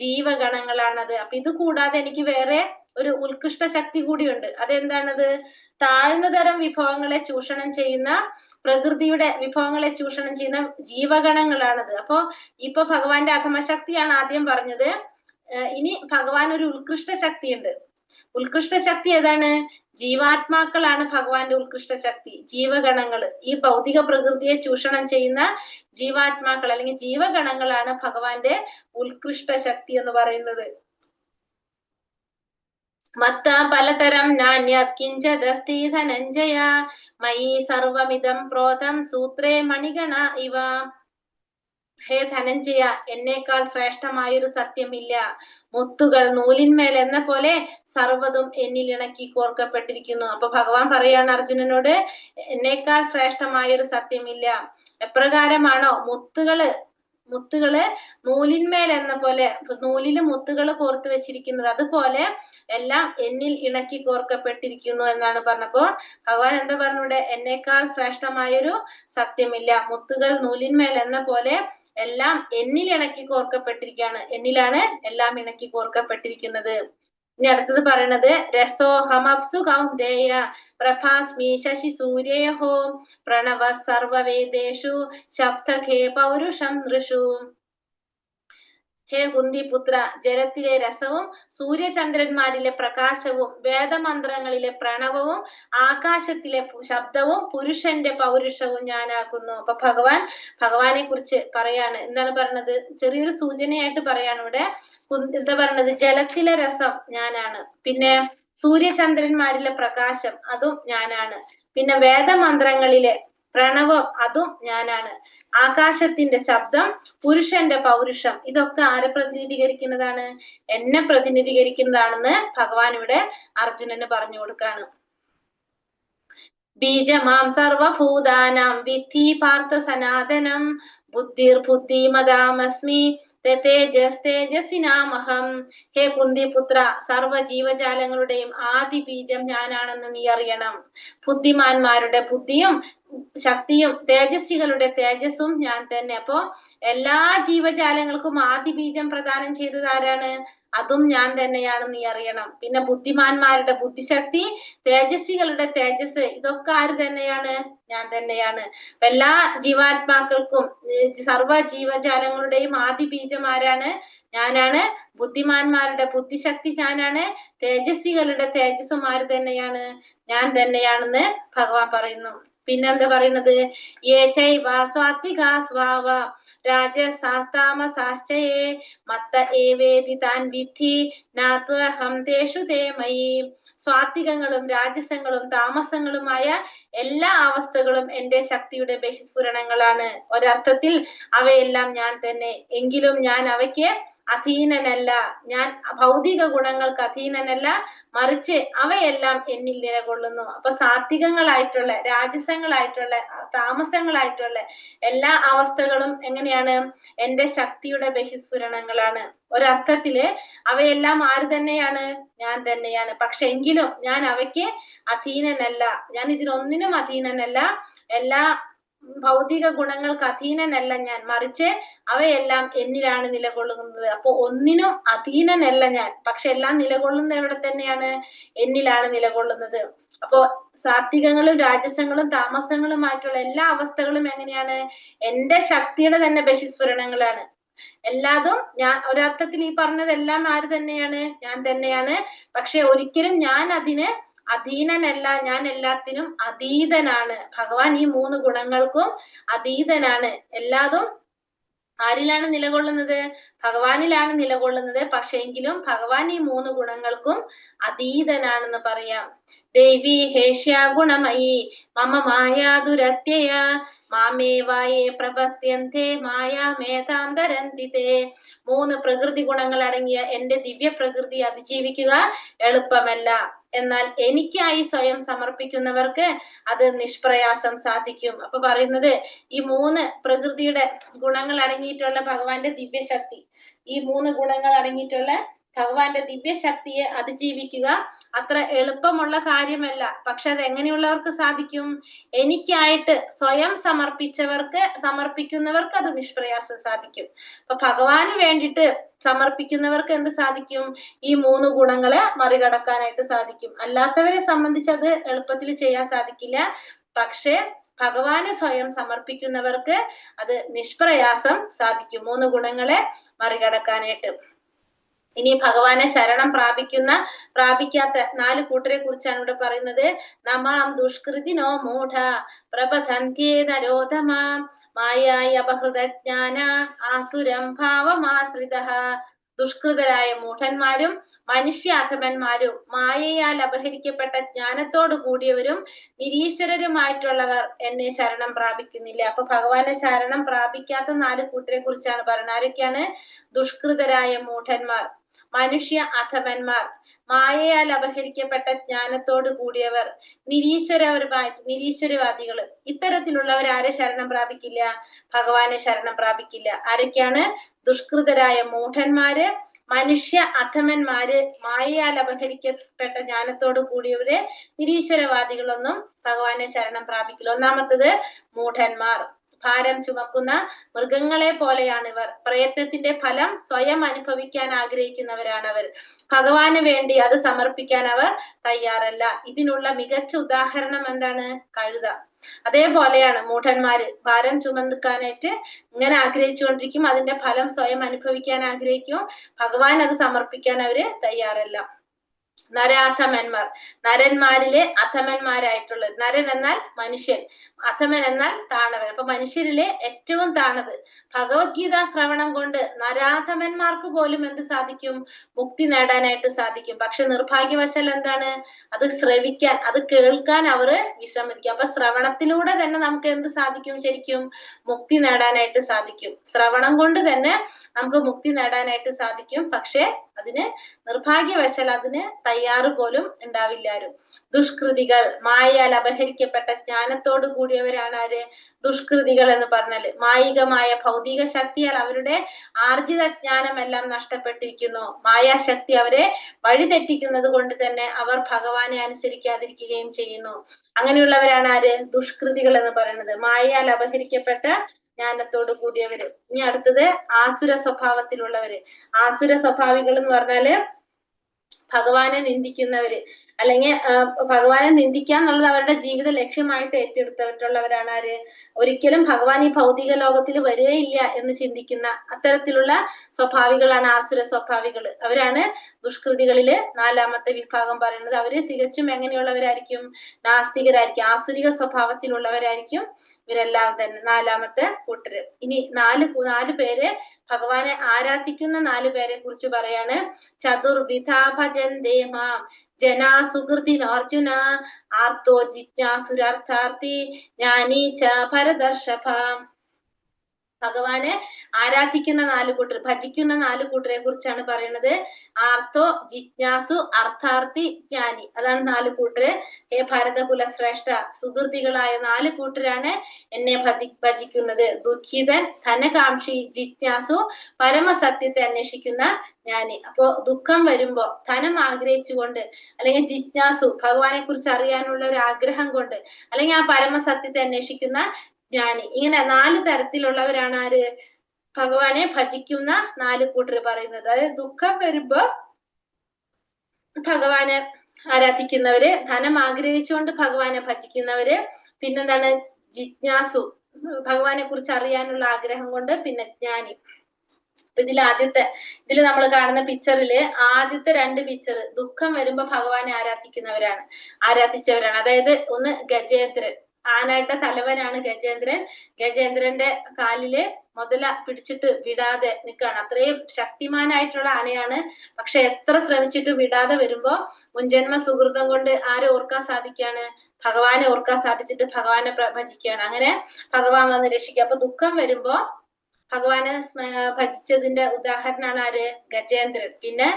ജീവഗണങ്ങളാണത്. അപ്പൊ ഇത് കൂടാതെ എനിക്ക് വേറെ ഒരു ഉത്കൃഷ്ട ശക്തി കൂടിയുണ്ട്. അതെന്താണത്? താഴ്ന്ന തരം വിഭവങ്ങളെ ചൂഷണം ചെയ്യുന്ന, പ്രകൃതിയുടെ വിഭവങ്ങളെ ചൂഷണം ചെയ്യുന്ന ജീവഗണങ്ങളാണത്. അപ്പോ ഇപ്പൊ ഭഗവാന്റെ അധമശക്തിയാണ് ആദ്യം പറഞ്ഞത്. ഇനി ഭഗവാൻ ഒരു ഉത്കൃഷ്ട ശക്തിയുണ്ട്. ഉത്കൃഷ്ട ശക്തി ഏതാണ്? ജീവാത്മാക്കളാണ് ഭഗവാന്റെ ഉത്കൃഷ്ട ശക്തി. ജീവഗണങ്ങള്, ഈ ഭൗതിക പ്രകൃതിയെ ചൂഷണം ചെയ്യുന്ന ജീവാത്മാക്കൾ അല്ലെങ്കിൽ ജീവഗണങ്ങളാണ് ഭഗവാന്റെ ഉത്കൃഷ്ട ശക്തി എന്ന് പറയുന്നത്. മത്ത പലതരം നാന്യത് കിഞ്ചദസ്തി ധനഞ്ജയ മയി സർവമിതം പ്രോതം സൂത്രേ മണിഗണ ഇവ. ഹേ ധനഞ്ജയ, എന്നേക്കാൾ ശ്രേഷ്ഠമായൊരു സത്യമില്ല. മുത്തുകൾ നൂലിന്മേൽ എന്ന പോലെ സർവ്വതും എന്നിൽ ഇണക്കി കോർക്കപ്പെട്ടിരിക്കുന്നു. അപ്പൊ ഭഗവാൻ പറയാണ് അർജുനനോട്, എന്നേക്കാൾ ശ്രേഷ്ഠമായൊരു സത്യമില്ല. എപ്രകാരമാണോ മുത്തുകള് നൂലിന്മേൽ എന്ന പോലെ, നൂലില് മുത്തുകൾ കോർത്ത് വെച്ചിരിക്കുന്നത്, അതുപോലെ എല്ലാം എന്നിൽ ഇണക്കി കോർക്കപ്പെട്ടിരിക്കുന്നു എന്നാണ് പറഞ്ഞപ്പോ ഭഗവാൻ എന്താ പറഞ്ഞൂടെ? എന്നേക്കാൾ ശ്രേഷ്ഠമായൊരു സത്യമില്ല. മുത്തുകൾ നൂലിന്മേൽ എന്ന പോലെ എല്ലാം എന്നിൽ ഇണക്കി കോർക്കപ്പെട്ടിരിക്കുകയാണ്. എന്നിലാണ് എല്ലാം ഇണക്കി കോർക്കപ്പെട്ടിരിക്കുന്നത്. ഇനി അടുത്തത് പറയണത് രസോഹമപ്സു കൗന്ദേയ പ്രഭാസ്മി ശശി സൂര്യോഹോ പ്രണവ സർവവേദേഷു ശബ്ദഖേ പൗരുഷം നൃഷു. ഹേ കുന്തിപുത്ര, ജലത്തിലെ രസവും സൂര്യചന്ദ്രന്മാരിലെ പ്രകാശവും വേദമന്ത്രങ്ങളിലെ പ്രണവവും ആകാശത്തിലെ ശബ്ദവും പുരുഷന്റെ പൗരുഷവും ഞാനാക്കുന്നു. അപ്പൊ ഭഗവാനെ കുറിച്ച് പറയാണ്. എന്താണ് പറഞ്ഞത്? ചെറിയൊരു സൂചനയായിട്ട് പറയാണ് ഇവിടെ. എന്താ പറഞ്ഞത്? ജലത്തിലെ രസം ഞാനാണ്. പിന്നെ സൂര്യചന്ദ്രന്മാരിലെ പ്രകാശം അതും ഞാനാണ്. പിന്നെ വേദമന്ത്രങ്ങളിലെ പ്രണവം അതും ഞാനാണ്. ആകാശത്തിന്റെ ശബ്ദം, പുരുഷന്റെ പൗരുഷം, ഇതൊക്കെ ആരെ പ്രതിനിധീകരിക്കുന്നതാണ്? എന്നെ പ്രതിനിധീകരിക്കുന്നതാണെന്ന് ഭഗവാൻ ഇവിടെ അർജുനന് പറഞ്ഞു കൊടുക്കാണ്. ബീജമാം സർവഭൂതാനാം വിദ്ധി പാർത്ഥ സനാതനം ബുദ്ധിർബുദ്ധിമതാമസ്മി തേജസ്തേജസ്വിനാമഹം. ഹേ കുന്തിപുത്ര, സർവ ജീവജാലങ്ങളുടെയും ആദി ബീജം ഞാനാണെന്ന് നീ അറിയണം. ബുദ്ധിമാന്മാരുടെ ബുദ്ധിയും ശക്തിയും തേജസ്വികളുടെ തേജസ്സും ഞാൻ തന്നെ. അപ്പോ എല്ലാ ജീവജാലങ്ങൾക്കും ആദി ബീജം പ്രദാനം ചെയ്തത് ആരാണ്? അതും ഞാൻ തന്നെയാണ് നീ അറിയണം. പിന്നെ ബുദ്ധിമാന്മാരുടെ ബുദ്ധിശക്തി, തേജസ്വികളുടെ തേജസ്, ഇതൊക്കെ ആര് തന്നെയാണ്? ഞാൻ തന്നെയാണ്. എല്ലാ ജീവാത്മാക്കൾക്കും സർവ ജീവജാലങ്ങളുടെയും ആദി ബീജം ആരാണ്? ഞാനാണ്. ബുദ്ധിമാന്മാരുടെ ബുദ്ധിശക്തി ഞാനാണ്. തേജസ്വികളുടെ തേജസ്സും ആര് തന്നെയാണ്? ഞാൻ തന്നെയാണെന്ന് ഭഗവാൻ പറയുന്നു. പിന്നെന്താ പറയുന്നത്? യേ ചൈവ സ്വാത്വികാ സ്വാവ രാജസാസ്താമസാശ്ചയേ മത്ത ഏവേദി താൻ വിധി നാത്വഹം തേഷു തേ മയി. സ്വാത്വികങ്ങളും രാജസങ്ങളും താമസങ്ങളുമായ എല്ലാ അവസ്ഥകളും എന്റെ ശക്തിയുടെ ബഹിസ്ഫുരണങ്ങളാണ്. ഒരർത്ഥത്തിൽ അവയെല്ലാം ഞാൻ തന്നെ. എങ്കിലും ഞാൻ അവയ്ക്ക് അധീനനല്ല. ഞാൻ ഭൗതിക ഗുണങ്ങൾക്ക് അധീനനല്ല, മറിച്ച് അവയെല്ലാം എന്നിൽ നിലകൊള്ളുന്നു. അപ്പൊ സാത്വികങ്ങളായിട്ടുള്ള, രാജസങ്ങളായിട്ടുള്ള, താമസങ്ങളായിട്ടുള്ള എല്ലാ അവസ്ഥകളും എങ്ങനെയാണ്? എന്റെ ശക്തിയുടെ ബഹിസ്ഫുരണങ്ങളാണ്. ഒരർത്ഥത്തില് അവയെല്ലാം ആര് തന്നെയാണ്? ഞാൻ തന്നെയാണ്. പക്ഷെ എങ്കിലും ഞാൻ അവയ്ക്ക് അധീനനല്ല. ഞാൻ ഇതിനൊന്നിനും അധീനനല്ല. എല്ലാ ഭൗതിക ഗുണങ്ങൾക്ക് അധീനനല്ല ഞാൻ, മറിച്ച് അവയെല്ലാം എന്നിലാണ് നിലകൊള്ളുന്നത്. അപ്പൊ ഒന്നിനും അധീനനല്ല ഞാൻ, പക്ഷെ എല്ലാം നിലകൊള്ളുന്നത് എവിടെ തന്നെയാണ്? എന്നിലാണ് നിലകൊള്ളുന്നത്. അപ്പോ സാത്വികങ്ങളും രാജസങ്ങളും താമസങ്ങളുമായിട്ടുള്ള എല്ലാ അവസ്ഥകളും എങ്ങനെയാണ്? എന്റെ ശക്തിയുടെ തന്നെ ബഹിസ്ഫുരണങ്ങളാണ്. എല്ലാതും ഞാൻ, ഒരർത്ഥത്തിൽ ഈ പറഞ്ഞതെല്ലാം ആര് തന്നെയാണ്? ഞാൻ തന്നെയാണ്. പക്ഷെ ഒരിക്കലും ഞാൻ അതിന് അധീനനല്ല. ഞാൻ എല്ലാത്തിനും അതീതനാണ്. ഭഗവാൻ ഈ 3 ഗുണങ്ങൾക്കും അതീതനാണ്. എല്ലാതും ആരിലാണ് നിലകൊള്ളുന്നത്? ഭഗവാനിലാണ് നിലകൊള്ളുന്നത്. പക്ഷെ എങ്കിലും ഭഗവാൻ ഈ 3 ഗുണങ്ങൾക്കും അതീതനാണെന്ന് പറയാം. ദേവി ഹേഷ്യാ ഗുണമയി മമ മായാ ദുരത്യയ മാമേവായേ പ്രപത്യന്തേ മായാമേതാം തരന്തിതേ. 3 പ്രകൃതി ഗുണങ്ങൾ അടങ്ങിയ എന്റെ ദിവ്യ പ്രകൃതി അതിജീവിക്കുക എളുപ്പമല്ല. എന്നാൽ എനിക്കായി സ്വയം സമർപ്പിക്കുന്നവർക്ക് അത് നിഷ്പ്രയാസം സാധിക്കും. അപ്പൊ പറയുന്നത് ഈ 3 പ്രകൃതിയുടെ ഗുണങ്ങൾ അടങ്ങിയിട്ടുള്ള ഭഗവാന്റെ ദിവ്യശക്തി, ഈ 3 ഗുണങ്ങൾ അടങ്ങിയിട്ടുള്ള ഭഗവാന്റെ ദിവ്യശക്തിയെ അതിജീവിക്കുക അത്ര എളുപ്പമുള്ള കാര്യമല്ല. പക്ഷെ അത് എങ്ങനെയുള്ളവർക്ക് സാധിക്കും? എനിക്കായിട്ട് സ്വയം സമർപ്പിക്കുന്നവർക്ക് അത് നിഷ്പ്രയാസം സാധിക്കും. അപ്പൊ ഭഗവാന് വേണ്ടിയിട്ട് സമർപ്പിക്കുന്നവർക്ക് എന്ത് സാധിക്കും? ഈ 3 ഗുണങ്ങളെ മറികടക്കാനായിട്ട് സാധിക്കും. അല്ലാത്തവരെ സംബന്ധിച്ച് അത് എളുപ്പത്തിൽ ചെയ്യാൻ സാധിക്കില്ല. പക്ഷെ ഭഗവാന് സ്വയം സമർപ്പിക്കുന്നവർക്ക് അത് നിഷ്പ്രയാസം സാധിക്കും 3 ഗുണങ്ങളെ മറികടക്കാനായിട്ട്. ഇനി ഭഗവാനെ ശരണം പ്രാപിക്കാത്ത 4 കൂട്ടരെ കുറിച്ചാണ് ഇവിടെ പറയുന്നത്. നമാം ദുഷ്കൃതിനോ മൂഢ പ്രപഥന്ത്യേ നരോധമാം മായായ അപഹൃതജ്ഞാന ആസുരം ഭാവമാശ്രിതഃ. ദുഷ്കൃതരായ മൂഢന്മാരും മനുഷ്യാധമന്മാരും മായയാൽ അപഹരിക്കപ്പെട്ട ജ്ഞാനത്തോടു കൂടിയവരും നിരീശ്വരരുമായിട്ടുള്ളവർ എന്നെ ശരണം പ്രാപിക്കുന്നില്ല. അപ്പൊ ഭഗവാനെ ശരണം പ്രാപിക്കാത്ത 4 കൂട്ടരെ കുറിച്ചാണ് പറയുന്നത്. ആരൊക്കെയാണ്? ദുഷ്കൃതരായ മൂഢന്മാർ, മനുഷ്യ അധമന്മാർ, മായയാൽ അപഹരിക്കപ്പെട്ട ജ്ഞാനത്തോട് കൂടിയവർ, നിരീശ്വരവാദികൾ. ഇത്തരത്തിലുള്ളവർ ആരെ ശരണം പ്രാപിക്കില്ല? ഭഗവാനെ ശരണം പ്രാപിക്കില്ല. ആരൊക്കെയാണ്? ദുഷ്കൃതരായ മൂഢന്മാര്, മനുഷ്യ അധമന്മാര്, മായയാൽ അപഹരിക്കപ്പെട്ട ജ്ഞാനത്തോട് കൂടിയവര്, നിരീശ്വരവാദികളൊന്നും ഭഗവാനെ ശരണം പ്രാപിക്കില്ല. ഒന്നാമത്തത് മൂഢന്മാർ. ഭാരം ചുമക്കുന്ന മൃഗങ്ങളെ പോലെയാണ് ഇവർ. പ്രയത്നത്തിന്റെ ഫലം സ്വയം അനുഭവിക്കാൻ ആഗ്രഹിക്കുന്നവരാണ് അവർ. ഭഗവാന് വേണ്ടി അത് സമർപ്പിക്കാൻ അവർ തയ്യാറല്ല. ഇതിനുള്ള മികച്ച ഉദാഹരണം എന്താണ്? കഴുത. അതേപോലെയാണ് മൂഢന്മാര്. ഭാരം ചുമക്കാനായിട്ട് ഇങ്ങനെ ആഗ്രഹിച്ചുകൊണ്ടിരിക്കും, അതിന്റെ ഫലം സ്വയം അനുഭവിക്കാൻ ആഗ്രഹിക്കും. ഭഗവാൻ അത് സമർപ്പിക്കാൻ അവര് തയ്യാറല്ല. നരാധമന്മാർ, നരന്മാരിലെ അധമന്മാരായിട്ടുള്ളത്. നരൻ എന്നാൽ മനുഷ്യൻ, അധമൻ എന്നാൽ താണവൻ. അപ്പൊ മനുഷ്യരിലെ ഏറ്റവും താണത്. ഭഗവത്ഗീത ശ്രവണം കൊണ്ട് നരാധമന്മാർക്ക് പോലും എന്ത് സാധിക്കും? മുക്തി നേടാനായിട്ട് സാധിക്കും. പക്ഷെ നിർഭാഗ്യവശാൽ എന്താണ്? അത് ശ്രവിക്കാൻ, അത് കേൾക്കാൻ അവർ വിസമ്മതിക്കും. അപ്പൊ ശ്രവണത്തിലൂടെ തന്നെ നമുക്ക് എന്ത് സാധിക്കും? ശരിക്കും മുക്തി നേടാനായിട്ട് സാധിക്കും. ശ്രവണം കൊണ്ട് തന്നെ നമുക്ക് മുക്തി നേടാനായിട്ട് സാധിക്കും. പക്ഷെ അതിന് നിർഭാഗ്യവശാൽ അതിന് തയ്യാറ് പോലും ഉണ്ടാവില്ലാരും. ദുഷ്കൃതികൾ, മായയാൽ അപഹരിക്കപ്പെട്ട ജ്ഞാനത്തോട് കൂടിയവരാണ് ആര്? ദുഷ്കൃതികൾ എന്ന് പറഞ്ഞാല് മായികമായ ഭൗതിക ശക്തിയാൽ അവരുടെ ആർജിത ജ്ഞാനമെല്ലാം നഷ്ടപ്പെട്ടിരിക്കുന്നു. മായാശക്തി അവരെ വഴിതെറ്റിക്കുന്നത് കൊണ്ട് തന്നെ അവർ ഭഗവാനെ അനുസരിക്കാതിരിക്കുകയും ചെയ്യുന്നു. അങ്ങനെയുള്ളവരാണ് ആര്? ദുഷ്കൃതികൾ എന്ന് പറയുന്നത്, മായയാൽ അപഹരിക്കപ്പെട്ട ജ്ഞാനത്തോട് കൂടിയവര്. ഇനി അടുത്തത് ആസുര സ്വഭാവത്തിലുള്ളവര്. ആസുര സ്വഭാവികൾ എന്ന് പറഞ്ഞാല് ഭഗവാനെ നിന്ദിക്കുന്നവര്, അല്ലെങ്കിൽ ഭഗവാനെ നിന്ദിക്കുക എന്നുള്ളത് അവരുടെ ജീവിത ലക്ഷ്യമായിട്ട് ഏറ്റെടുത്തിട്ടുള്ളവരാണ് ആര്? ഒരിക്കലും ഭഗവാൻ ഈ ഭൗതിക ലോകത്തിൽ വരികയില്ല എന്ന് ചിന്തിക്കുന്ന അത്തരത്തിലുള്ള സ്വഭാവികളാണ് ആസുര സ്വഭാവികൾ. അവരാണ് ദുഷ്കൃതികളില് 4ാമത്തെ വിഭാഗം പറയുന്നത്. അവര് തികച്ചും എങ്ങനെയുള്ളവരായിരിക്കും? നാസ്തികരായിരിക്കും, ആസുരിക സ്വഭാവത്തിലുള്ളവരായിരിക്കും ഇവരെല്ലാം തന്നെ 4ാമത്തെ കൂട്ടര്. ഇനി നാല് പേര് ഭഗവാനെ ആരാധിക്കുന്ന 4 പേരെ കുറിച്ച് പറയാണ്. ചതുർവിധാ ഭജന്തേ മാം ജനാ സുഹൃതിനോർജുന ആർത്തോ ജിജ്ഞാസുരാർത്ഥാർത്ഥി ജ്ഞാനീ ച ഭരതർഷഭ. ഭഗവാനെ ആരാധിക്കുന്ന 4 കൂട്ടർ, ഭജിക്കുന്ന 4 കൂട്ടരെ കുറിച്ചാണ് പറയുന്നത്. ആർത്തോ, ജിജ്ഞാസു, അർത്ഥാർത്ഥി, ജ്ഞാനി. അതാണ് 4 കൂട്ടര്. ഹേ ഭാരതകുല ശ്രേഷ്ഠ, സുഹൃതികളായ 4 കൂട്ടരാണ് എന്നെ ഭജിക്കുന്നത്. ദുഃഖിതൻ, ധനകാംക്ഷി, ജിജ്ഞാസു, പരമസത്യത്തെ അന്വേഷിക്കുന്ന ജ്ഞാനി. അപ്പോ ദുഃഖം വരുമ്പോ ധനം ആഗ്രഹിച്ചുകൊണ്ട്, അല്ലെങ്കിൽ ജിജ്ഞാസു ഭഗവാനെ കുറിച്ച് അറിയാനുള്ള ഒരു ആഗ്രഹം കൊണ്ട്, അല്ലെങ്കിൽ ആ പരമസത്യത്തെ അന്വേഷിക്കുന്ന ജ്ഞാനി. ഇങ്ങനെ 4 തരത്തിലുള്ളവരാണ് ആര്? ഭഗവാനെ ഭജിക്കുന്ന 4 കൂട്ടർ പറയുന്നത്. അതായത് ദുഃഖം വരുമ്പോ ഭഗവാനെ ആരാധിക്കുന്നവര്, ധനം ആഗ്രഹിച്ചുകൊണ്ട് ഭഗവാനെ ഭജിക്കുന്നവര്, പിന്നെന്താണ്? ജിജ്ഞാസു, ഭഗവാനെ കുറിച്ച് അറിയാനുള്ള ആഗ്രഹം കൊണ്ട്, പിന്നെ ജ്ഞാനി. ഇതിൽ നമ്മൾ കാണുന്ന പിക്ചറില് ആദ്യത്തെ 2 പിക്ചർ ദുഃഖം വരുമ്പോ ഭഗവാനെ ആരാധിച്ചവരാണ്. അതായത് ഒന്ന് ഗജേന്ദ്രൻ, ആനയുടെ തലവനാണ് ഗജേന്ദ്രൻ. ഗജേന്ദ്രന്റെ കാലില് മുതല പിടിച്ചിട്ട് വിടാതെ നിൽക്കുകയാണ്. അത്രയും ശക്തിമാനായിട്ടുള്ള ആനയാണ്. പക്ഷെ എത്ര ശ്രമിച്ചിട്ട് വിടാതെ വരുമ്പോ മുൻജന്മ സുഹൃതം കൊണ്ട് ആരെ ഓർക്കാൻ സാധിക്കാണ്? ഭഗവാനെ ഓർക്കാൻ സാധിച്ചിട്ട് ഭഗവാനെ ഭജിക്കുകയാണ്. അങ്ങനെ ഭഗവാൻ വന്ന് രക്ഷിക്കുക. അപ്പൊ ദുഃഖം വരുമ്പോ ഭഗവാനെ ഭജിച്ചതിന്റെ ഉദാഹരണമാണ് ആര്? ഗജേന്ദ്രൻ. പിന്നെ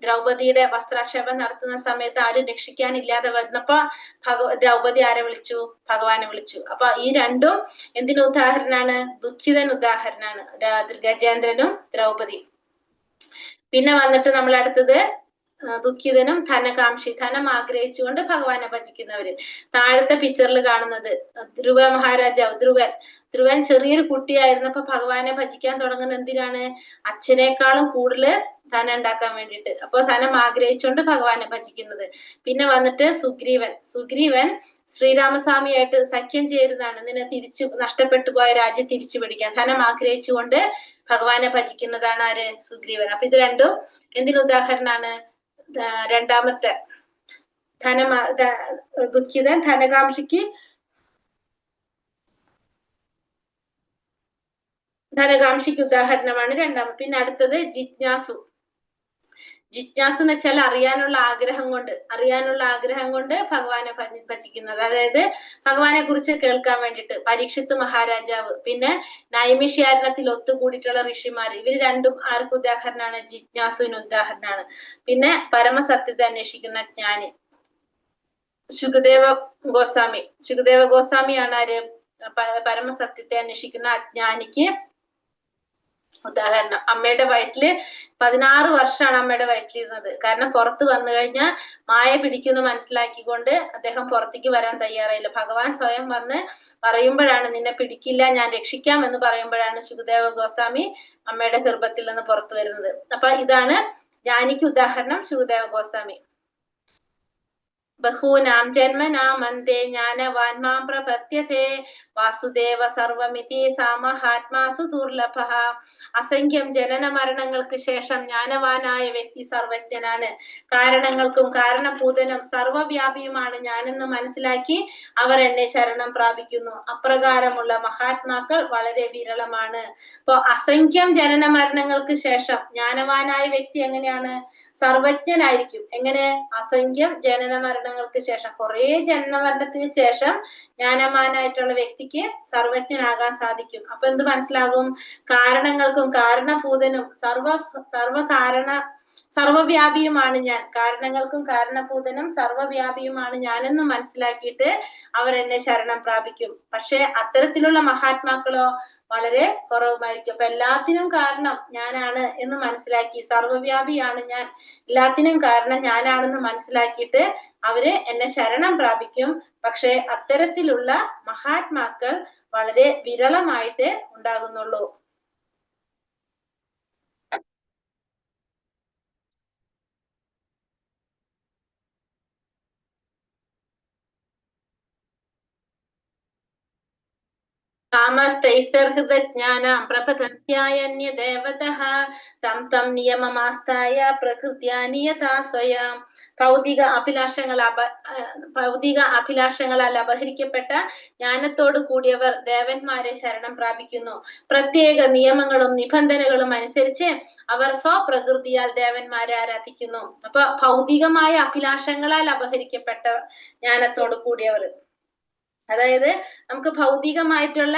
ദ്രൗപദിയുടെ വസ്ത്രാക്ഷേപം നടത്തുന്ന സമയത്ത് ആരും രക്ഷിക്കാനില്ലാതെ വന്നപ്പോ ദ്രൗപദി ആരെ വിളിച്ചു? ഭഗവാനെ വിളിച്ചു. അപ്പൊ ഈ രണ്ടും എന്തിനു ഉദാഹരണമാണ്? ദുഃഖിതൻ ഉദാഹരണമാണ്, ഗജേന്ദ്രനും ദ്രൗപദി. പിന്നെ വന്നിട്ട് നമ്മൾ അടുത്തത് ദുഃഖിതനും ധനകാംക്ഷി, ധനം ആഗ്രഹിച്ചുകൊണ്ട് ഭഗവാനെ ഭജിക്കുന്നവര്. താഴത്തെ പിക്ചറിൽ കാണുന്നത് ധ്രുവ മഹാരാജാവ്, ധ്രുവൻ ചെറിയൊരു കുട്ടിയായിരുന്നപ്പോ ഭഗവാനെ ഭജിക്കാൻ തുടങ്ങുന്നത് എന്തിനാണ്? അച്ഛനേക്കാളും കൂടുതൽ ധനം ഉണ്ടാക്കാൻ വേണ്ടിയിട്ട്. അപ്പൊ ധനം ആഗ്രഹിച്ചുകൊണ്ട് ഭഗവാനെ ഭജിക്കുന്നത്. പിന്നെ വന്നിട്ട് സുഗ്രീവൻ ശ്രീരാമസ്വാമിയായിട്ട് സഖ്യം ചേരുന്നതാണ്. ഇതിനെ നഷ്ടപ്പെട്ടു പോയ രാജ്യം തിരിച്ചു പിടിക്കാൻ ധനം ആഗ്രഹിച്ചുകൊണ്ട് ഭഗവാനെ ഭജിക്കുന്നതാണ് ആര്? സുഗ്രീവൻ. അപ്പൊ ഇത് രണ്ടും എന്തിനു ഉദാഹരണമാണ്? രണ്ടാമത്തെ ദുഃഖിതൻ ധനകാംക്ഷിക്ക് ഉദാഹരണമാണ് രണ്ടാമത്. പിന്നെ അടുത്തത് ജിജ്ഞാസു എന്ന് വെച്ചാൽ അറിയാനുള്ള ആഗ്രഹം കൊണ്ട് ഭഗവാനെ ഭജിക്കുന്നത്. അതായത് ഭഗവാനെ കുറിച്ച് കേൾക്കാൻ വേണ്ടിയിട്ട്. പരീക്ഷിത്ത് മഹാരാജാവ്, പിന്നെ നൈമിഷ്യാരണത്തിൽ ഒത്തുകൂടിയിട്ടുള്ള ഋഷിമാര്, ഇവര് രണ്ടും ആർക്ക് ഉദാഹരണമാണ്? ജിജ്ഞാസുവിന് ഉദാഹരണമാണ്. പിന്നെ പരമസത്യത്തെ അന്വേഷിക്കുന്ന ജ്ഞാനി ശുകദേവ ഗോസ്വാമിയാണ് ആര്? പരമസത്യത്തെ അന്വേഷിക്കുന്ന അജ്ഞാനിക്ക് ഉദാഹരണം. അമ്മയുടെ വയറ്റില് 16 വർഷമാണ് അമ്മയുടെ വയറ്റിലിരുന്നത്. കാരണം പുറത്ത് വന്നു കഴിഞ്ഞാൽ മായ പിടിക്കുമെന്ന് മനസ്സിലാക്കിക്കൊണ്ട് അദ്ദേഹം പുറത്തേക്ക് വരാൻ തയ്യാറായില്ല. ഭഗവാൻ സ്വയം വന്ന് പറയുമ്പോഴാണ്, നിന്നെ പിടിക്കില്ല, ഞാൻ രക്ഷിക്കാം എന്ന് പറയുമ്പോഴാണ് ശുകദേവ ഗോസ്വാമി അമ്മയുടെ ഗർഭത്തിൽ നിന്ന് പുറത്തു വരുന്നത്. അപ്പൊ ഇതാണ് ജ്ഞാനിക്ക് ഉദാഹരണം ശുകദേവ ഗോസ്വാമി. ബഹൂനാം ജന്മനാമന്തേ ജ്ഞാനവാൻ മാം പ്രപദ്യതേ വാസുദേവ സർവമിതി സാമഹാത്മാസു ദുർലഭഃ. അസംഖ്യം ജനന മരണങ്ങൾക്ക് ശേഷം ജ്ഞാനവാനായ വ്യക്തി സർവജ്ഞനാണ്. കാരണങ്ങൾക്കും കാരണഭൂതനും സർവവ്യാപിയുമാണ് ഞാനെന്ന് മനസ്സിലാക്കി അവർ എന്നെ ശരണം പ്രാപിക്കുന്നു. അപ്രകാരമുള്ള മഹാത്മാക്കൾ വളരെ വിരളമാണ്. അപ്പൊ അസംഖ്യം ജനന മരണങ്ങൾക്ക് ശേഷം ജ്ഞാനവാനായ വ്യക്തി എങ്ങനെയാണ്? സർവജ്ഞനായിരിക്കും. എങ്ങനെ? അസംഖ്യം ജനന മരണങ്ങൾക്ക് ശേഷം, കുറെ ജനനമരണത്തിന് ശേഷം ജ്ഞാനവാനായിട്ടുള്ള വ്യക്തിക്ക് സർവജ്ഞനാകാൻ സാധിക്കും. അപ്പൊ എന്ത് മനസ്സിലാകും? കാരണങ്ങൾക്കും കാരണഭൂതനും സർവവ്യാപിയുമാണ് ഞാൻ. കാരണങ്ങൾക്കും കാരണഭൂതനും സർവവ്യാപിയുമാണ് ഞാനെന്ന് മനസ്സിലാക്കിയിട്ട് അവർ എന്നെ ശരണം പ്രാപിക്കും. പക്ഷെ അത്തരത്തിലുള്ള മഹാത്മാക്കളോ വളരെ കുറവുമായിരിക്കും. അപ്പൊ എല്ലാത്തിനും കാരണം ഞാനാണ് എന്ന് മനസ്സിലാക്കി, സർവവ്യാപിയാണ് ഞാൻ, എല്ലാത്തിനും കാരണം ഞാനാണെന്ന് മനസ്സിലാക്കിയിട്ട് അവര് എന്നെ ശരണം പ്രാപിക്കും. പക്ഷെ അത്തരത്തിലുള്ള മഹാത്മാക്കൾ വളരെ വിരളമായിട്ട് ഉണ്ടാകുന്നുള്ളൂ. കാമസ്ഥൈസ്തർഹൃതജ്ഞാനം പ്രപതന്ത്യായന്യ ദേവതഃ തം തം നിയമമാസ്തായ പ്രകൃത്യാ നിയതാ സ്വയം. ഭൗതിക അഭിലാഷങ്ങളാൽ അപഹരിക്കപ്പെട്ട ജ്ഞാനത്തോടു കൂടിയവർ ദേവന്മാരെ ശരണം പ്രാപിക്കുന്നു. പ്രത്യേക നിയമങ്ങളും നിബന്ധനകളും അനുസരിച്ച് അവർ സ്വപ്രകൃതിയാൽ ദേവന്മാരെ ആരാധിക്കുന്നു. അപ്പൊ ഭൗതികമായ അഭിലാഷങ്ങളാൽ അപഹരിക്കപ്പെട്ട ജ്ഞാനത്തോടു കൂടിയവർ, അതായത് നമുക്ക് ഭൗതികമായിട്ടുള്ള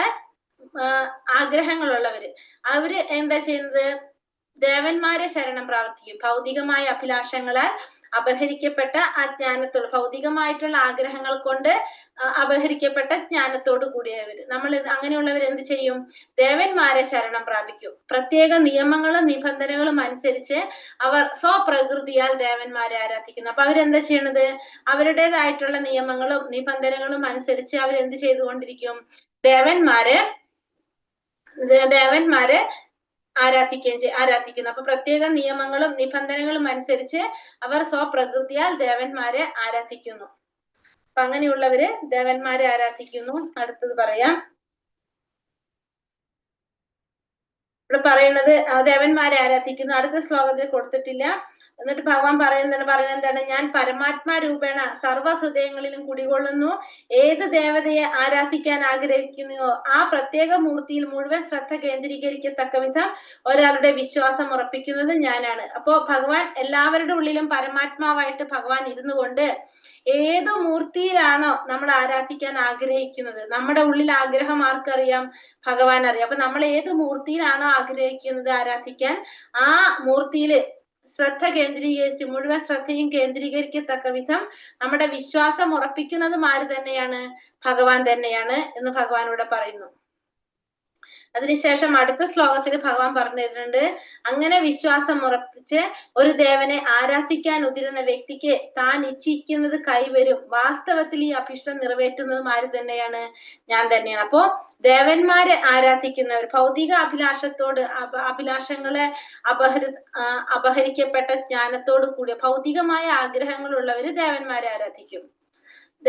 ആഗ്രഹങ്ങളുള്ളവര്, അവര് എന്താ ചെയ്യുന്നത്? ദേവന്മാരെ ശരണം പ്രാർത്ഥിക്കും. ഭൗതികമായ അഭിലാഷങ്ങളാൽ അപഹരിക്കപ്പെട്ട ആ ജ്ഞാനത്തോട്, ഭൗതികമായിട്ടുള്ള ആഗ്രഹങ്ങൾ കൊണ്ട് അപഹരിക്കപ്പെട്ട ജ്ഞാനത്തോട് കൂടിയവര്, നമ്മൾ അങ്ങനെയുള്ളവർ എന്ത് ചെയ്യും? ദേവന്മാരെ ശരണം പ്രാപിക്കും. പ്രത്യേക നിയമങ്ങളും നിബന്ധനകളും അനുസരിച്ച് അവർ സ്വപ്രകൃതിയാൽ ദേവന്മാരെ ആരാധിക്കുന്നു. അപ്പൊ അവരെന്താ ചെയ്യണത്? അവരുടേതായിട്ടുള്ള നിയമങ്ങളും നിബന്ധനകളും അനുസരിച്ച് അവരെന്ത് ചെയ്തുകൊണ്ടിരിക്കും? ദേവന്മാരെ ആരാധിക്കുന്നു. അപ്പൊ പ്രത്യേക നിയമങ്ങളും നിബന്ധനകളും അനുസരിച്ച് അവർ സ്വപ്രകൃതിയാൽ ദേവന്മാരെ ആരാധിക്കുന്നു. അപ്പൊ അങ്ങനെയുള്ളവര് ദേവന്മാരെ ആരാധിക്കുന്നു. അടുത്തത് പറയാം. ഇവിടെ പറയുന്നത് ദേവന്മാരെ ആരാധിക്കുന്നു. അടുത്ത ശ്ലോകത്തിൽ കൊടുത്തിട്ടില്ല. എന്നിട്ട് ഭഗവാൻ പറയുന്നത് എന്താണ്? ഞാൻ പരമാത്മാ രൂപേണ സർവ്വഹൃദയങ്ങളിലും കുടികൊള്ളുന്നു. ഏത് ദേവതയെ ആരാധിക്കാൻ ആഗ്രഹിക്കുന്നുവോ ആ പ്രത്യേക മൂർത്തിയിൽ മുഴുവൻ ശ്രദ്ധ കേന്ദ്രീകരിക്കത്തക്ക വിധം ഒരാളുടെ വിശ്വാസം ഉറപ്പിക്കുന്നത് ഞാനാണ്. അപ്പോ ഭഗവാൻ എല്ലാവരുടെ ഉള്ളിലും പരമാത്മാവായിട്ട് ഭഗവാൻ ഇരുന്നു കൊണ്ട് ഏത് മൂർത്തിയിലാണോ നമ്മൾ ആരാധിക്കാൻ ആഗ്രഹിക്കുന്നത്, നമ്മുടെ ഉള്ളിൽ ആഗ്രഹം ആർക്കറിയാം? ഭഗവാൻ അറിയാം. അപ്പൊ നമ്മൾ ഏത് മൂർത്തിയിലാണോ ആഗ്രഹിക്കുന്നത് ആരാധിക്കാൻ, ആ മൂർത്തിയില് ശ്രദ്ധ കേന്ദ്രീകരിച്ച് മുഴുവൻ ശ്രദ്ധയും കേന്ദ്രീകരിക്കത്തക്ക വിധം നമ്മുടെ വിശ്വാസം ഉറപ്പിക്കുന്നതും ആര് തന്നെയാണ്? ഭഗവാൻ തന്നെയാണ് എന്ന് ഭഗവാനോട് പറയുന്നു. അതിനുശേഷം അടുത്ത ശ്ലോകത്തിൽ ഭഗവാൻ പറഞ്ഞു തരുന്നുണ്ട്, അങ്ങനെ വിശ്വാസം ഉറപ്പിച്ച് ഒരു ദേവനെ ആരാധിക്കാൻ ഉതിരുന്ന വ്യക്തിക്ക് താൻ ഇച്ഛിക്കുന്നത് കൈവരും. വാസ്തവത്തിൽ ഈ അഭിഷ്ടം നിറവേറ്റുന്നതും ആര് തന്നെയാണ്? ഞാൻ തന്നെയാണ്. അപ്പോ ദേവന്മാരെ ആരാധിക്കുന്നവർ, ഭൗതിക അഭിലാഷങ്ങളെ അപഹരിക്കപ്പെട്ട ജ്ഞാനത്തോടു കൂടിയ ഭൗതികമായ ആഗ്രഹങ്ങളുള്ളവര് ദേവന്മാരെ ആരാധിക്കും.